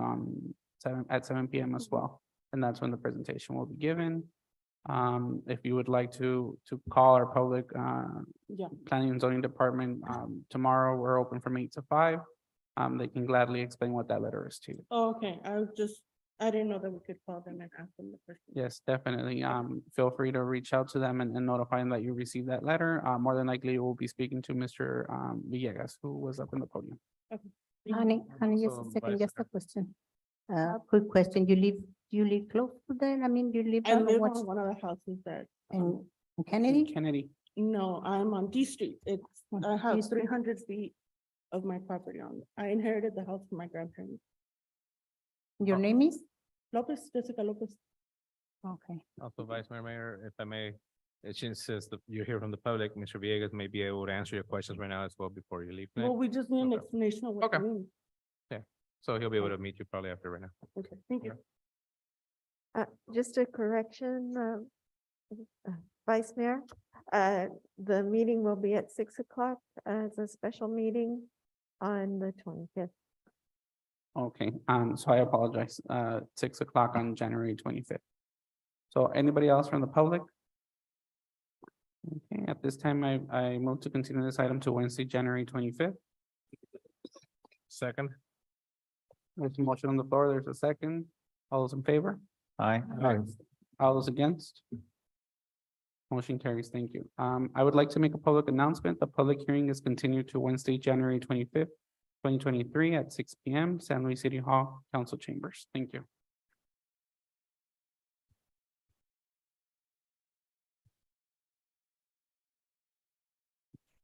Speaker 2: at 7 p.m. as well. And that's when the presentation will be given. If you would like to call our public,
Speaker 17: Yeah.
Speaker 2: planning and zoning department, tomorrow, we're open from 8 to 5. They can gladly explain what that letter is to you.
Speaker 17: Oh, okay, I didn't know that we could call them and ask them the question.
Speaker 2: Yes, definitely. Feel free to reach out to them and notify them that you received that letter. More than likely, we'll be speaking to Mr. Villegas, who was up in the podium.
Speaker 6: Honey, just a
Speaker 13: So,
Speaker 6: second,
Speaker 13: Vice
Speaker 6: just a question. Quick question, you live close to that? I mean, you live
Speaker 17: I
Speaker 6: on
Speaker 17: live
Speaker 6: what,
Speaker 17: on one of the houses that,
Speaker 6: in Kennedy?
Speaker 2: Kennedy.
Speaker 17: no, I'm on D Street. It's,
Speaker 6: On
Speaker 17: I
Speaker 6: D
Speaker 17: have
Speaker 6: Street.
Speaker 17: 300 feet of my property on. I inherited the house from my grandparents.
Speaker 6: Your name is?
Speaker 17: Lopez, Jessica Lopez.
Speaker 6: Okay.
Speaker 13: Also, Vice Mayor, if I may, since you're here from the public, Mr. Villegas may be able to answer your questions right now as well before you leave. tonight.
Speaker 17: Well, we just need an
Speaker 13: Okay.
Speaker 17: explanation of what
Speaker 13: Okay.
Speaker 17: it means.
Speaker 13: So he'll be able to meet you probably after right now.
Speaker 17: Okay, thank you.
Speaker 12: Just a correction, Vice Mayor, the meeting will be at 6 o'clock as a special meeting on the 25th.
Speaker 2: Okay, so I apologize. 6 o'clock on January 25th. So anybody else from the public? Okay, at this time, I move to continue this item to Wednesday, January 25th.
Speaker 13: Second.
Speaker 2: There's a motion on the floor. There's a second. All those in favor?
Speaker 8: Aye.
Speaker 2: All those against? Motion carries. Thank you. I would like to make a public announcement. The public hearing is continued to Wednesday, January 25th, 2023 at 6 p.m. San Luis City Hall, Council Chambers. Thank you.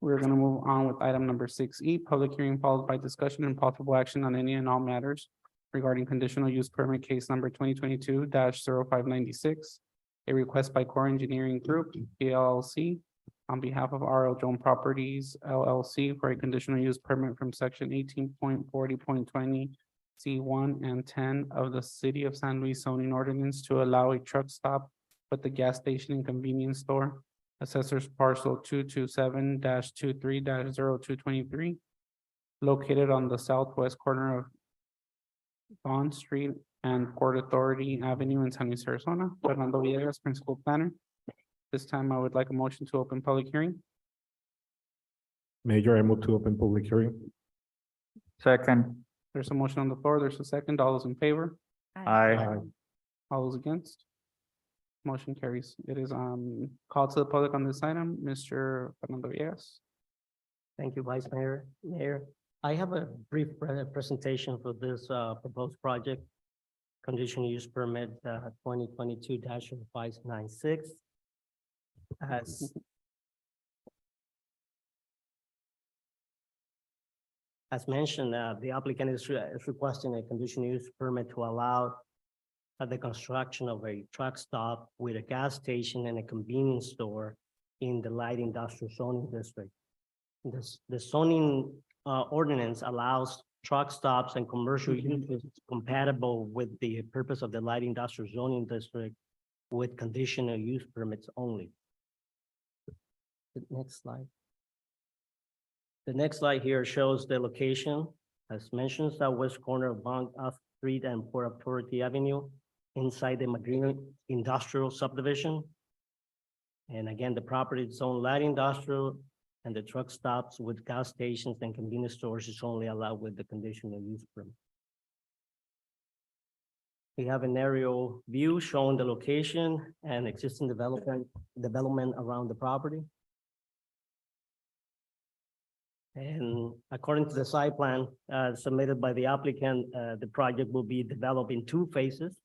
Speaker 2: We're gonna move on with item number 6E, public hearing followed by discussion and possible action on any and all matters regarding conditional use permit case number 2022-0596. A request by Core Engineering Group, PLLC, on behalf of RL Jones Properties LLC for a conditional use permit from section 18.40.20 C1 and 10 of the City of San Luis zoning ordinance to allow a truck stop at the gas station and convenience store. Assessors parcel 227-23-0223, located on the southwest corner of Bond Street and Port Authority Avenue in San Luis, Arizona. Fernando Villegas, Principal Planner. This time I would like a motion to open public hearing.
Speaker 11: Mayor, I move to open public hearing.
Speaker 8: Second.
Speaker 2: There's a motion on the floor. There's a second. All those in favor?
Speaker 8: Aye.
Speaker 2: All those against? Motion carries. It is called to the public on this item. Mr. Fernando Villegas.
Speaker 16: Thank you, Vice Mayor. Mayor, I have a brief presentation for this proposed project. Conditional use permit 2022-596. As mentioned, the applicant is requesting a conditional use permit to allow the construction of a truck stop with a gas station and a convenience store in the light industrial zoning district. The zoning ordinance allows truck stops and commercial uses compatible with the purpose of the light industrial zoning district with conditional use permits only. The next slide. The next slide here shows the location, as mentioned, southwest corner of Bond Street and Port Authority Avenue, inside the Madrina Industrial Subdivision. And again, the property is zone light industrial, and the truck stops with gas stations and convenience stores is only allowed with the conditional use permit. We have an aerial view showing the location and existing development around the property. And according to the site plan submitted by the applicant, the project will be developed in 2 phases.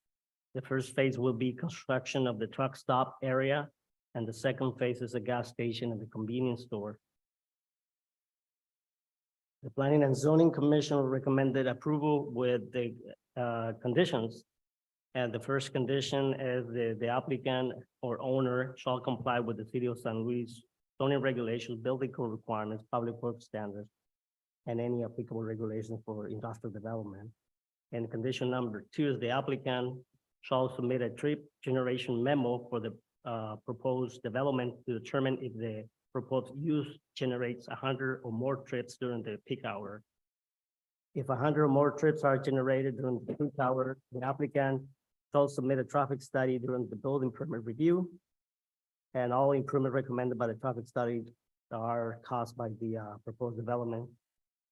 Speaker 16: The first phase will be construction of the truck stop area, and the second phase is a gas station and the convenience store. The Planning and Zoning Commission recommended approval with the conditions. And the first condition is the applicant or owner shall comply with the City of San Luis zoning regulations, building code requirements, public works standards, and any applicable regulations for industrial development. And condition number 2 is the applicant shall submit a trip generation memo for the proposed development to determine if the proposed use generates 100 or more trips during the peak hour. If 100 or more trips are generated during the peak hour, the applicant shall submit a traffic study during the building permit review. And all improvement recommended by the traffic study are caused by the proposed development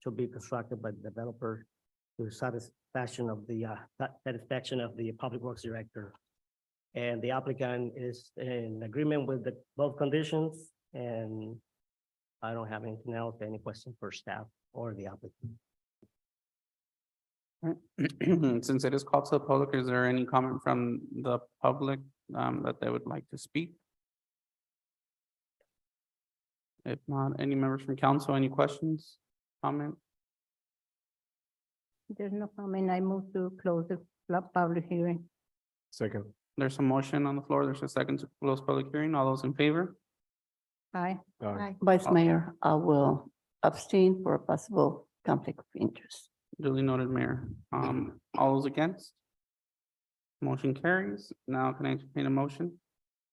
Speaker 16: should be constructed by the developer to satisfaction of the Public Works Director. And the applicant is in agreement with the both conditions, and I don't have anything else, any questions for staff or the applicant.
Speaker 2: Since it is called to the public, is there any comment from the public that they would like to speak? If not, any members from council, any questions, comment?
Speaker 6: There's no comment. I move to close the public hearing.
Speaker 11: Second.
Speaker 2: There's a motion on the floor. There's a second to close public hearing. All those in favor?
Speaker 6: Aye.
Speaker 11: Aye.
Speaker 9: Vice Mayor, I will abstain for a possible conflict of interest.
Speaker 2: Duly noted, Mayor. All those against? Motion carries. Now can I entertain a motion?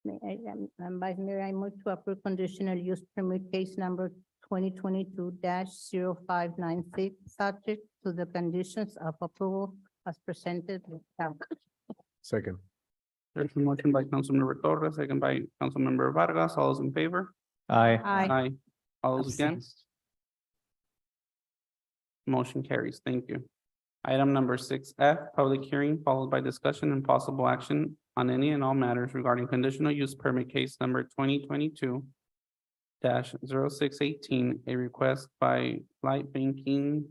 Speaker 6: Vice Mayor, I move to approve conditional use permit case number 2022-0596, subject to the conditions of approval as presented.
Speaker 11: Second.
Speaker 2: There's a motion by Councilmember Torres, second by Councilmember Vargas. All those in favor?
Speaker 8: Aye.
Speaker 6: Aye.
Speaker 2: All those
Speaker 9: Abstain.
Speaker 2: against? Motion carries. Thank you. Item number 6F, public hearing followed by discussion and possible action on any and all matters regarding conditional use permit case number 2022-0618, a request by Light Banking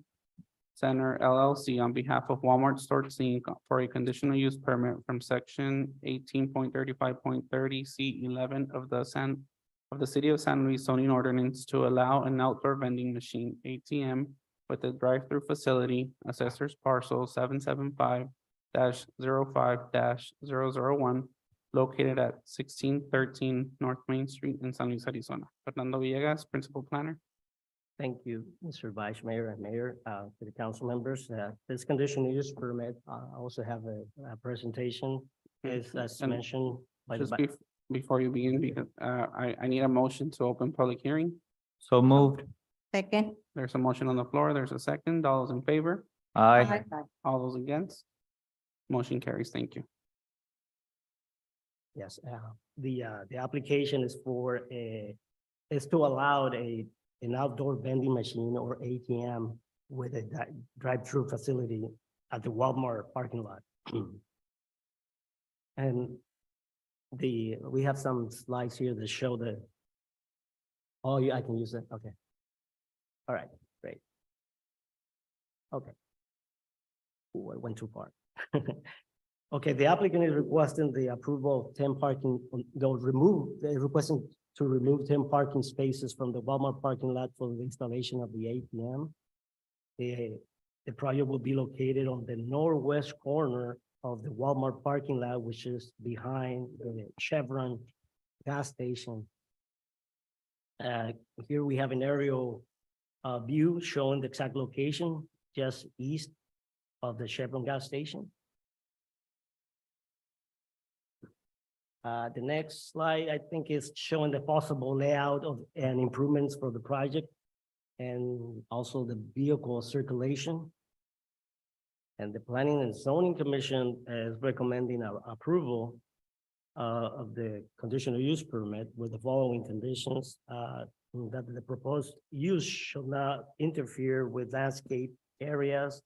Speaker 2: Center LLC on behalf of Walmart Stores Inc. for a conditional use permit from section 18.35.30 C11 of the City of San Luis zoning ordinance to allow an outdoor vending machine ATM with a drive-through facility, assessors parcel 775-05-001, located at 1613 North Main Street in San Luis, Arizona. Fernando Villegas, Principal Planner.
Speaker 16: Thank you, Mr. Vice Mayor and Mayor, to the council members. This conditional use permit, I also have a presentation, as
Speaker 2: And
Speaker 16: mentioned by the.
Speaker 2: Just before you begin, because I need a motion to open public hearing.
Speaker 8: So moved.
Speaker 6: Second.
Speaker 2: There's a motion on the floor. There's a second. All those in favor?
Speaker 8: Aye.
Speaker 2: All those against? Motion carries. Thank you.
Speaker 16: Yes, the application is is to allow an outdoor vending machine or ATM with a drive-through facility at the Walmart parking lot. And we have some slides here that show the, oh, yeah, I can use it, okay. All right, great. Okay. Ooh, I went too far. Okay, the applicant is requesting the approval of 10 parking, they're requesting to remove 10 parking spaces from the Walmart parking lot for the installation of the ATM. The project will be located on the northwest corner of the Walmart parking lot, which is behind the Chevron gas station. Here we have an aerial view showing the exact location just east of the Chevron gas station. The next slide, I think, is showing the possible layout of and improvements for the project and also the vehicle circulation. And the Planning and Zoning Commission is recommending approval of the conditional use permit with the following conditions, that the proposed use shall not interfere with landscape areas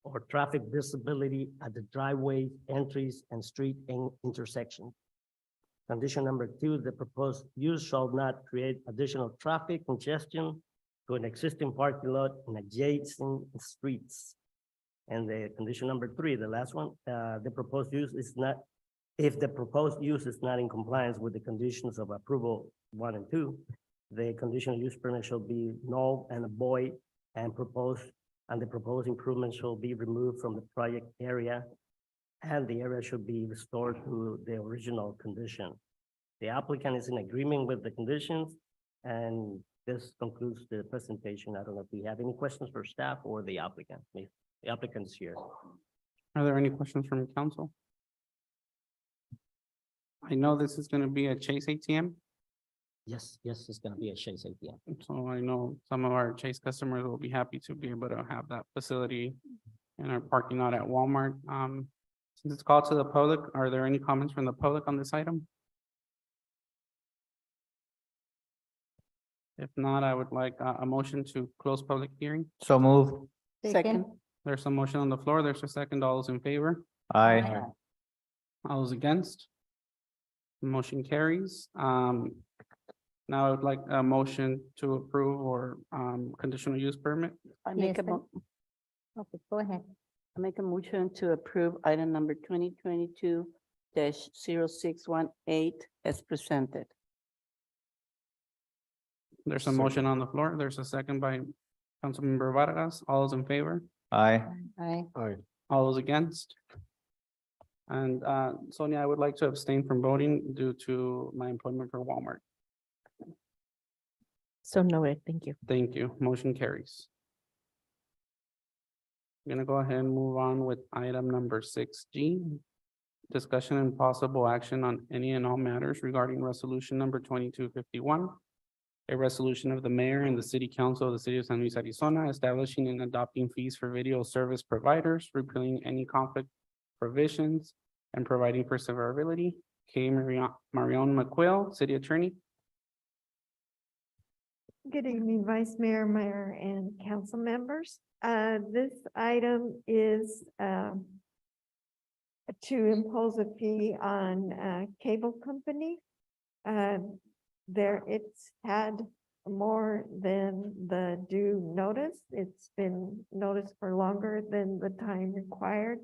Speaker 16: or traffic visibility at the driveway, entries, and street intersections. Condition number 2, the proposed use shall not create additional traffic congestion to an existing parking lot in adjacent streets. And the condition number 3, the last one, the proposed use is not, if the proposed use is not in compliance with the conditions of approval 1 and 2, the conditional use permit shall be null and void and the proposed improvements shall be removed from the project area, and the area should be restored to the original condition. The applicant is in agreement with the conditions, and this concludes the presentation. I don't know if we have any questions for staff or the applicant. The applicant is here.
Speaker 2: Are there any questions from council? I know this is gonna be a Chase ATM,
Speaker 16: Yes, it's gonna be a Chase ATM.
Speaker 2: so I know some of our Chase customers will be happy to be able to have that facility in our parking lot at Walmart. Since it's called to the public, are there any comments from the public on this item? If not, I would like a motion to close public hearing.
Speaker 8: So move.
Speaker 9: Second.
Speaker 2: There's a motion on the floor. There's a second. All those in favor?
Speaker 8: Aye.
Speaker 2: All those against? Motion carries. Now I would like a motion to approve or conditional use permit.
Speaker 9: I make a,
Speaker 6: Yes, Okay, go ahead.
Speaker 9: I make a motion to approve item number 2022-0618 as presented.
Speaker 2: There's a motion on the floor. There's a second by Councilmember Vargas. All those in favor?
Speaker 8: Aye.
Speaker 6: Aye.
Speaker 11: Aye.
Speaker 2: All those against? And Sonia, I would like to abstain from voting due to my employment for Walmart.
Speaker 6: So noted, thank you.
Speaker 2: Thank you. Motion carries. I'm gonna go ahead and move on with item number 6G. Discussion and possible action on any and all matters regarding resolution number 2251. A resolution of the mayor and the city council of the city of San Luis, Arizona, establishing and adopting fees for video service providers, repealing any conflict provisions, and providing for severability. Marion McQuill, city attorney.
Speaker 12: Good evening, Vice Mayor, Mayor, and council members. This item is to impose a fee on cable company. It's had more than the due notice. It's been noticed for longer than the time required.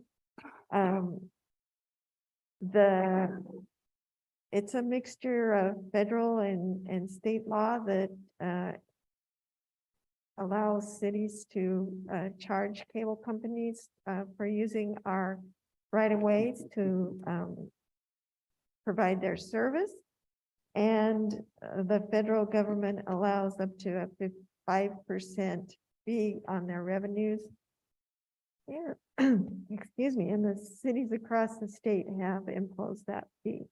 Speaker 12: It's a mixture of federal and state law that allows cities to charge cable companies for using our right-of-ways to provide their service. And the federal government allows up to a 5% fee on their revenues. Yeah, excuse me, and the cities across the state have imposed that fee.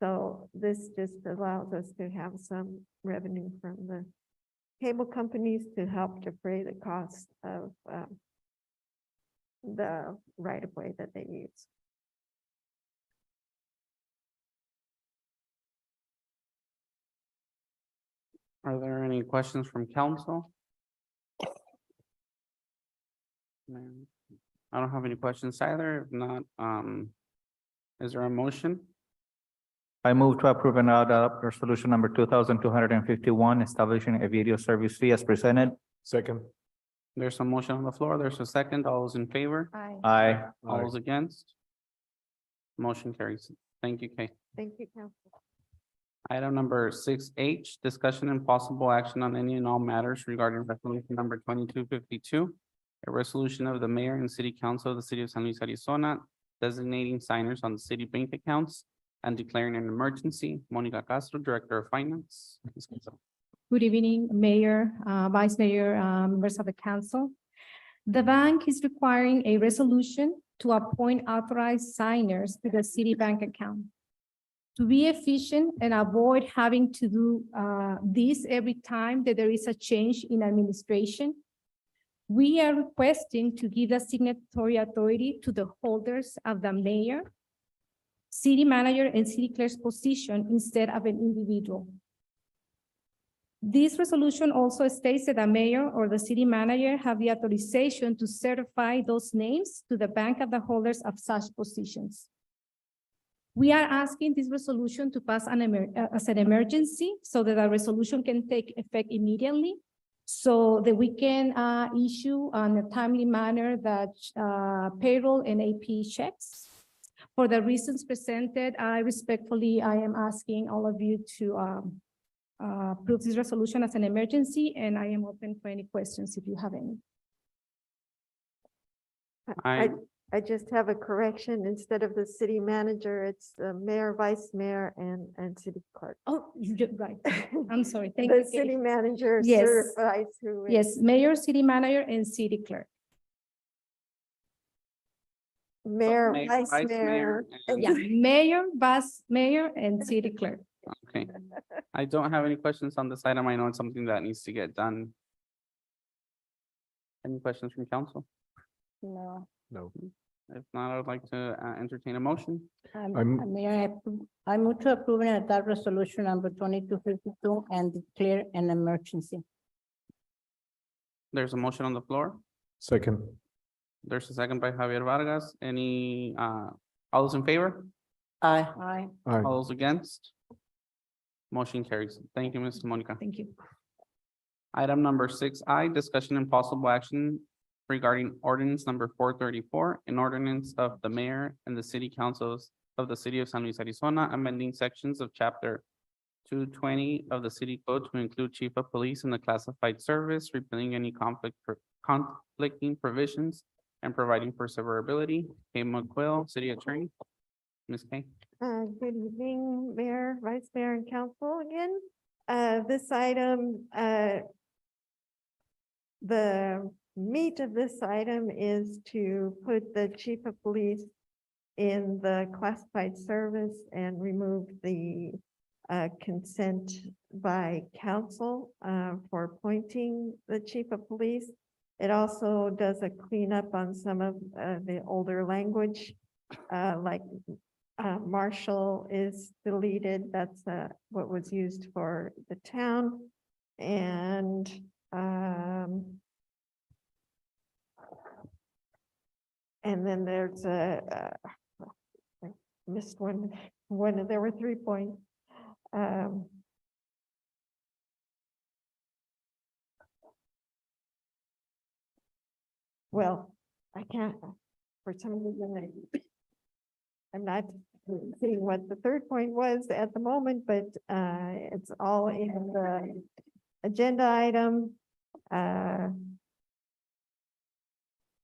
Speaker 12: So this just allows us to have some revenue from the cable companies to help defray the cost of the right-of-way that they use.
Speaker 2: Are there any questions from council? I don't have any questions either. If not, is there a motion?
Speaker 8: I move to approve and adopt resolution number 2251, establishing a video service fee as presented.
Speaker 11: Second.
Speaker 2: There's a motion on the floor. There's a second. All those in favor?
Speaker 12: Aye.
Speaker 8: Aye.
Speaker 2: All those against? Motion carries. Thank you, Kay.
Speaker 12: Thank you, council.
Speaker 2: Item number 6H, discussion and possible action on any and all matters regarding resolution number 2252. A resolution of the mayor and city council of the city of San Luis, Arizona, designating signers on the city bank accounts and declaring an emergency. Monica Castro, Director of Finance.
Speaker 18: Good evening, Mayor, Vice Mayor, members of the council. The bank is requiring a resolution to appoint authorized signers to the city bank account. To be efficient and avoid having to do this every time that there is a change in administration, we are requesting to give the signatory authority to the holders of the mayor, city manager, and city clerk's position instead of an individual. This resolution also states that the mayor or the city manager have the authorization to certify those names to the bank of the holders of such positions. We are asking this resolution to pass as an emergency so that the resolution can take effect immediately, so that we can issue on a timely manner that payroll and AP checks. For the reasons presented, I am asking all of you to approve this resolution as an emergency, and I am open for any questions if you have any.
Speaker 12: I just have a correction. Instead of the city manager, it's the mayor, vice mayor, and city clerk.
Speaker 18: Oh, you're right. I'm sorry. Thank
Speaker 12: The
Speaker 18: you.
Speaker 12: city manager
Speaker 18: Yes.
Speaker 12: certifies who. is-
Speaker 18: Yes, mayor, city manager, and city clerk.
Speaker 12: Mayor,
Speaker 2: Mayor,
Speaker 12: vice
Speaker 2: vice
Speaker 12: mayor.
Speaker 2: mayor, and-
Speaker 18: Yeah, mayor, vice mayor, and city clerk.
Speaker 2: Okay. I don't have any questions on this item. I know it's something that needs to get done. Any questions from council?
Speaker 18: No.
Speaker 11: No.
Speaker 2: If not, I would like to entertain a motion.
Speaker 6: Mayor, I move to approve and adopt resolution number 2252 and declare an emergency.
Speaker 2: There's a motion on the floor.
Speaker 11: Second.
Speaker 2: There's a second by Javier Vargas. Any, all those in favor?
Speaker 9: Aye.
Speaker 6: Aye.
Speaker 11: Aye.
Speaker 2: All those against? Motion carries. Thank you, Ms. Monica.
Speaker 18: Thank you.
Speaker 2: Item number 6I, discussion and possible action regarding ordinance number 434, an ordinance of the mayor and the city councils of the city of San Luis, Arizona, amending sections of chapter 220 of the city code to include chief of police in the classified service, repealing any conflicting provisions and providing for severability. Kay McQuill, city attorney. Ms. Kay.
Speaker 12: Good evening, Mayor, Vice Mayor, and Council again. This item, the meat of this item is to put the chief of police in the classified service and remove the consent by council for appointing the chief of police. It also does a cleanup on some of the older language, like marshal is deleted. That's what was used for the town. And then there's I missed one, there were 3 points. Well, I can't, for some reason, I'm not seeing what the third point was at the moment, but it's all in the agenda item.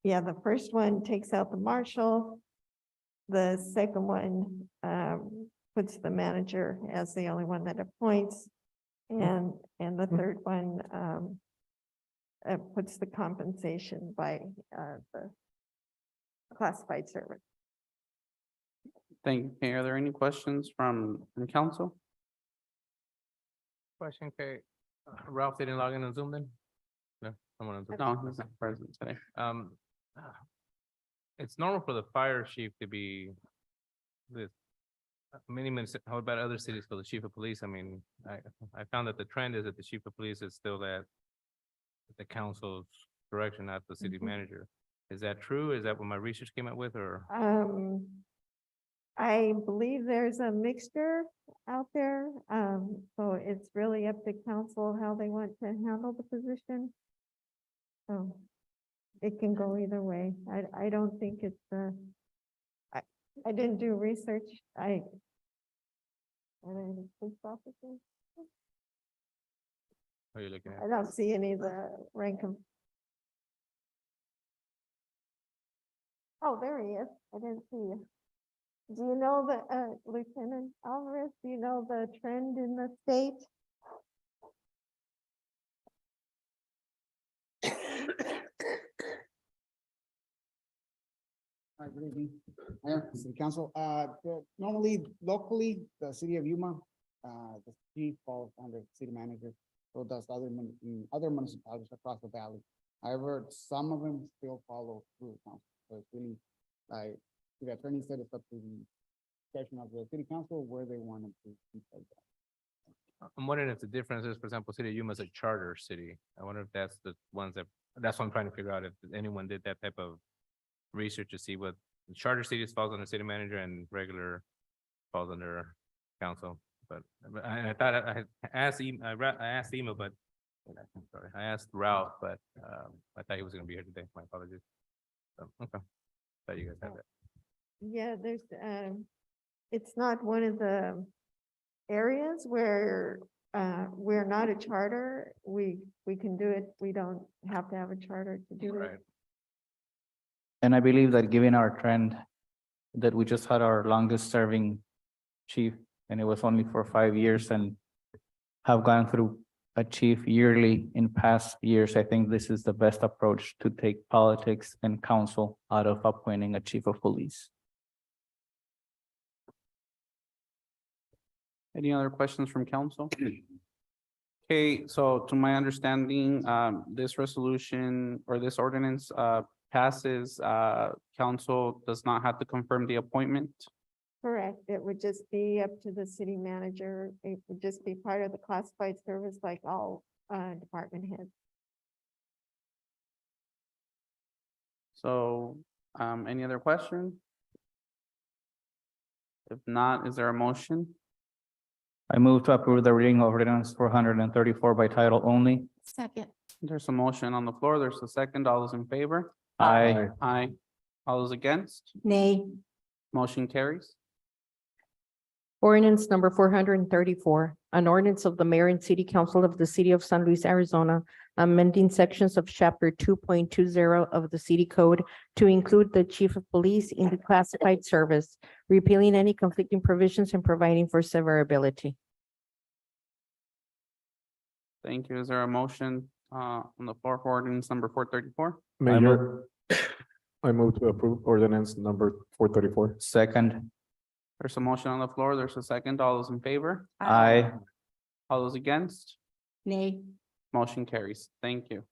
Speaker 12: Yeah, the first one takes out the marshal. The second one puts the manager as the only one that appoints. And the third one puts the compensation by the classified service.
Speaker 2: Thank you. Kay. Are there any questions from council?
Speaker 13: Question, Kay. Ralph didn't log in on Zoom then? No, someone on Zoom.
Speaker 2: No, he's not present today.
Speaker 13: It's normal for the fire chief to be the how about other cities for the chief of police? I mean, I found that the trend is that the chief of police is still at the council's direction, not the city manager. Is that true? Is that what my research came up with, or?
Speaker 12: I believe there's a mixture out there. So it's really up to council how they want to handle the position. So it can go either way. I don't think it's I didn't do research. Are there any police officers?
Speaker 13: Are you looking at?
Speaker 12: I don't see any of the rank of. Oh, there he is. I didn't see you. Do you know the Lieutenant Alvarez? Do you know the trend in the state?
Speaker 19: Hi, good evening, Mayor, City Council. Normally, locally, the city of Yuma, the chief falls under city manager, so does other municipalities across the valley. However, some of them still follow through council. So it's really like the attorney said, it's up to the discretion of the city council where they want them to keep that.
Speaker 13: I'm wondering if the difference is, for example, city of Yuma is a charter city. I wonder if that's the ones that's what I'm trying to figure out, if anyone did that type of research to see what the charter cities falls under city manager and regular falls under council. But I thought I asked email, but I'm sorry, I asked Ralph, but I thought he was going to be here today. My apologies. So, okay, thought you guys had that.
Speaker 12: Yeah, there's it's not one of the areas where we're not a charter. We can do it. We don't have to have a charter to do it.
Speaker 8: And I believe that given our trend, that we just had our longest serving chief, and it was only for 5 years, and have gone through a chief yearly in past years, I think this is the best approach to take politics and council out of appointing a chief of police.
Speaker 2: Any other questions from council? Okay, so to my understanding, this resolution or this ordinance passes, council does not have to confirm the appointment.
Speaker 12: Correct. It would just be up to the city manager. It would just be part of the classified service like all department heads.
Speaker 2: So, any other question? If not, is there a motion?
Speaker 8: I move to approve the reading of ordinance 434 by title only.
Speaker 9: Second.
Speaker 2: There's a motion on the floor. There's a second. All those in favor?
Speaker 8: Aye.
Speaker 2: Aye. All those against?
Speaker 6: Nay.
Speaker 2: Motion carries.
Speaker 20: Ordinance number 434, an ordinance of the mayor and city council of the city of San Luis, Arizona, amending sections of chapter 2.20 of the city code to include the chief of police in the classified service, repealing any conflicting provisions and providing for severability.
Speaker 2: Thank you. Is there a motion on the floor for ordinance number 434?
Speaker 11: Mayor, I move to approve ordinance number 434.
Speaker 8: Second.
Speaker 2: There's a motion on the floor. There's a second. All those in favor?
Speaker 8: Aye.
Speaker 2: All those against?
Speaker 6: Nay.
Speaker 2: Motion carries. Thank you.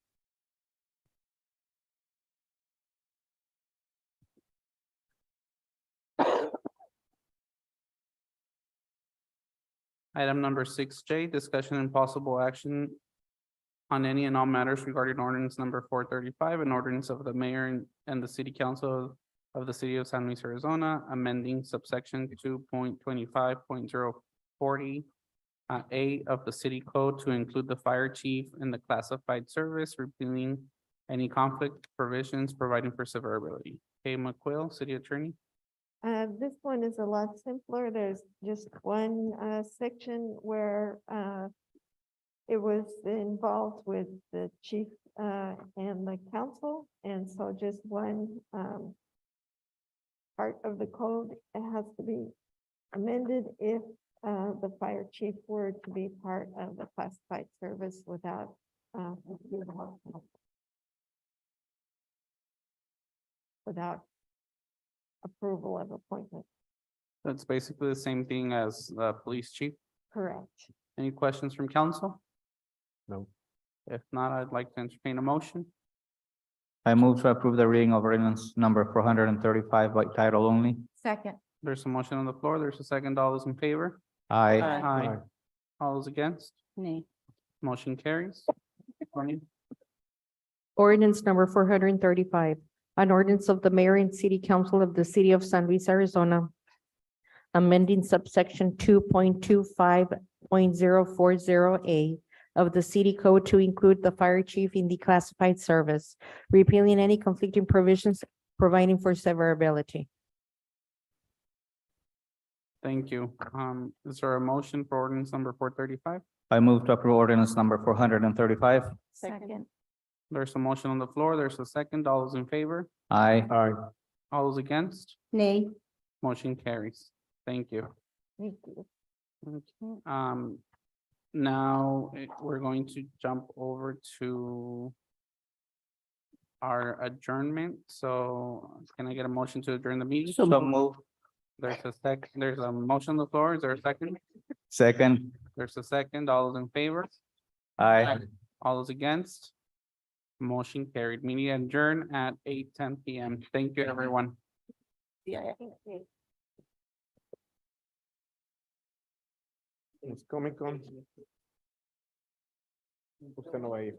Speaker 2: Item number 6J, discussion and possible action on any and all matters regarding ordinance number 435, an ordinance of the mayor and the city council of the city of San Luis, Arizona, amending subsection 2.25.040 A of the city code to include the fire chief in the classified service, repealing any conflict provisions, providing for severability. Kay McQuill, city attorney.
Speaker 12: This one is a lot simpler. There's just one section where it was involved with the chief and the council. And so just one part of the code, it has to be amended if the fire chief were to be part of the classified service without approval of appointment.
Speaker 2: That's basically the same thing as the police chief.
Speaker 12: Correct.
Speaker 2: Any questions from council?
Speaker 11: No.
Speaker 2: If not, I'd like to entertain a motion.
Speaker 8: I move to approve the reading of ordinance number 435 by title only.
Speaker 6: Second.
Speaker 2: There's a motion on the floor. There's a second. All those in favor?
Speaker 8: Aye.
Speaker 2: Aye. All those against?
Speaker 6: Nay.
Speaker 2: Motion carries. Tony?
Speaker 20: Ordinance number 435, an ordinance of the mayor and city council of the city of San Luis, Arizona, amending subsection 2.25.040 A of the city code to include the fire chief in the classified service, repealing any conflicting provisions, providing for severability.
Speaker 2: Thank you. Is there a motion for ordinance number 435?
Speaker 8: I move to approve ordinance number 435.
Speaker 6: Second.
Speaker 2: There's a motion on the floor. There's a second. All those in favor?
Speaker 8: Aye.
Speaker 11: Aye.
Speaker 2: All those against?
Speaker 6: Nay.
Speaker 2: Motion carries. Thank you.
Speaker 12: Thank you.
Speaker 2: Okay, now we're going to jump over to our adjournment. So can I get a motion to adjourn the meeting?
Speaker 8: So move.
Speaker 2: There's a motion on the floor. Is there a second?
Speaker 8: Second.
Speaker 2: There's a second. All those in favor?
Speaker 8: Aye.
Speaker 2: All those against? Motion carried. Meeting adjourned at 8:10 PM. Thank you, everyone.
Speaker 11: Es Comic Con. Usted no va a ir.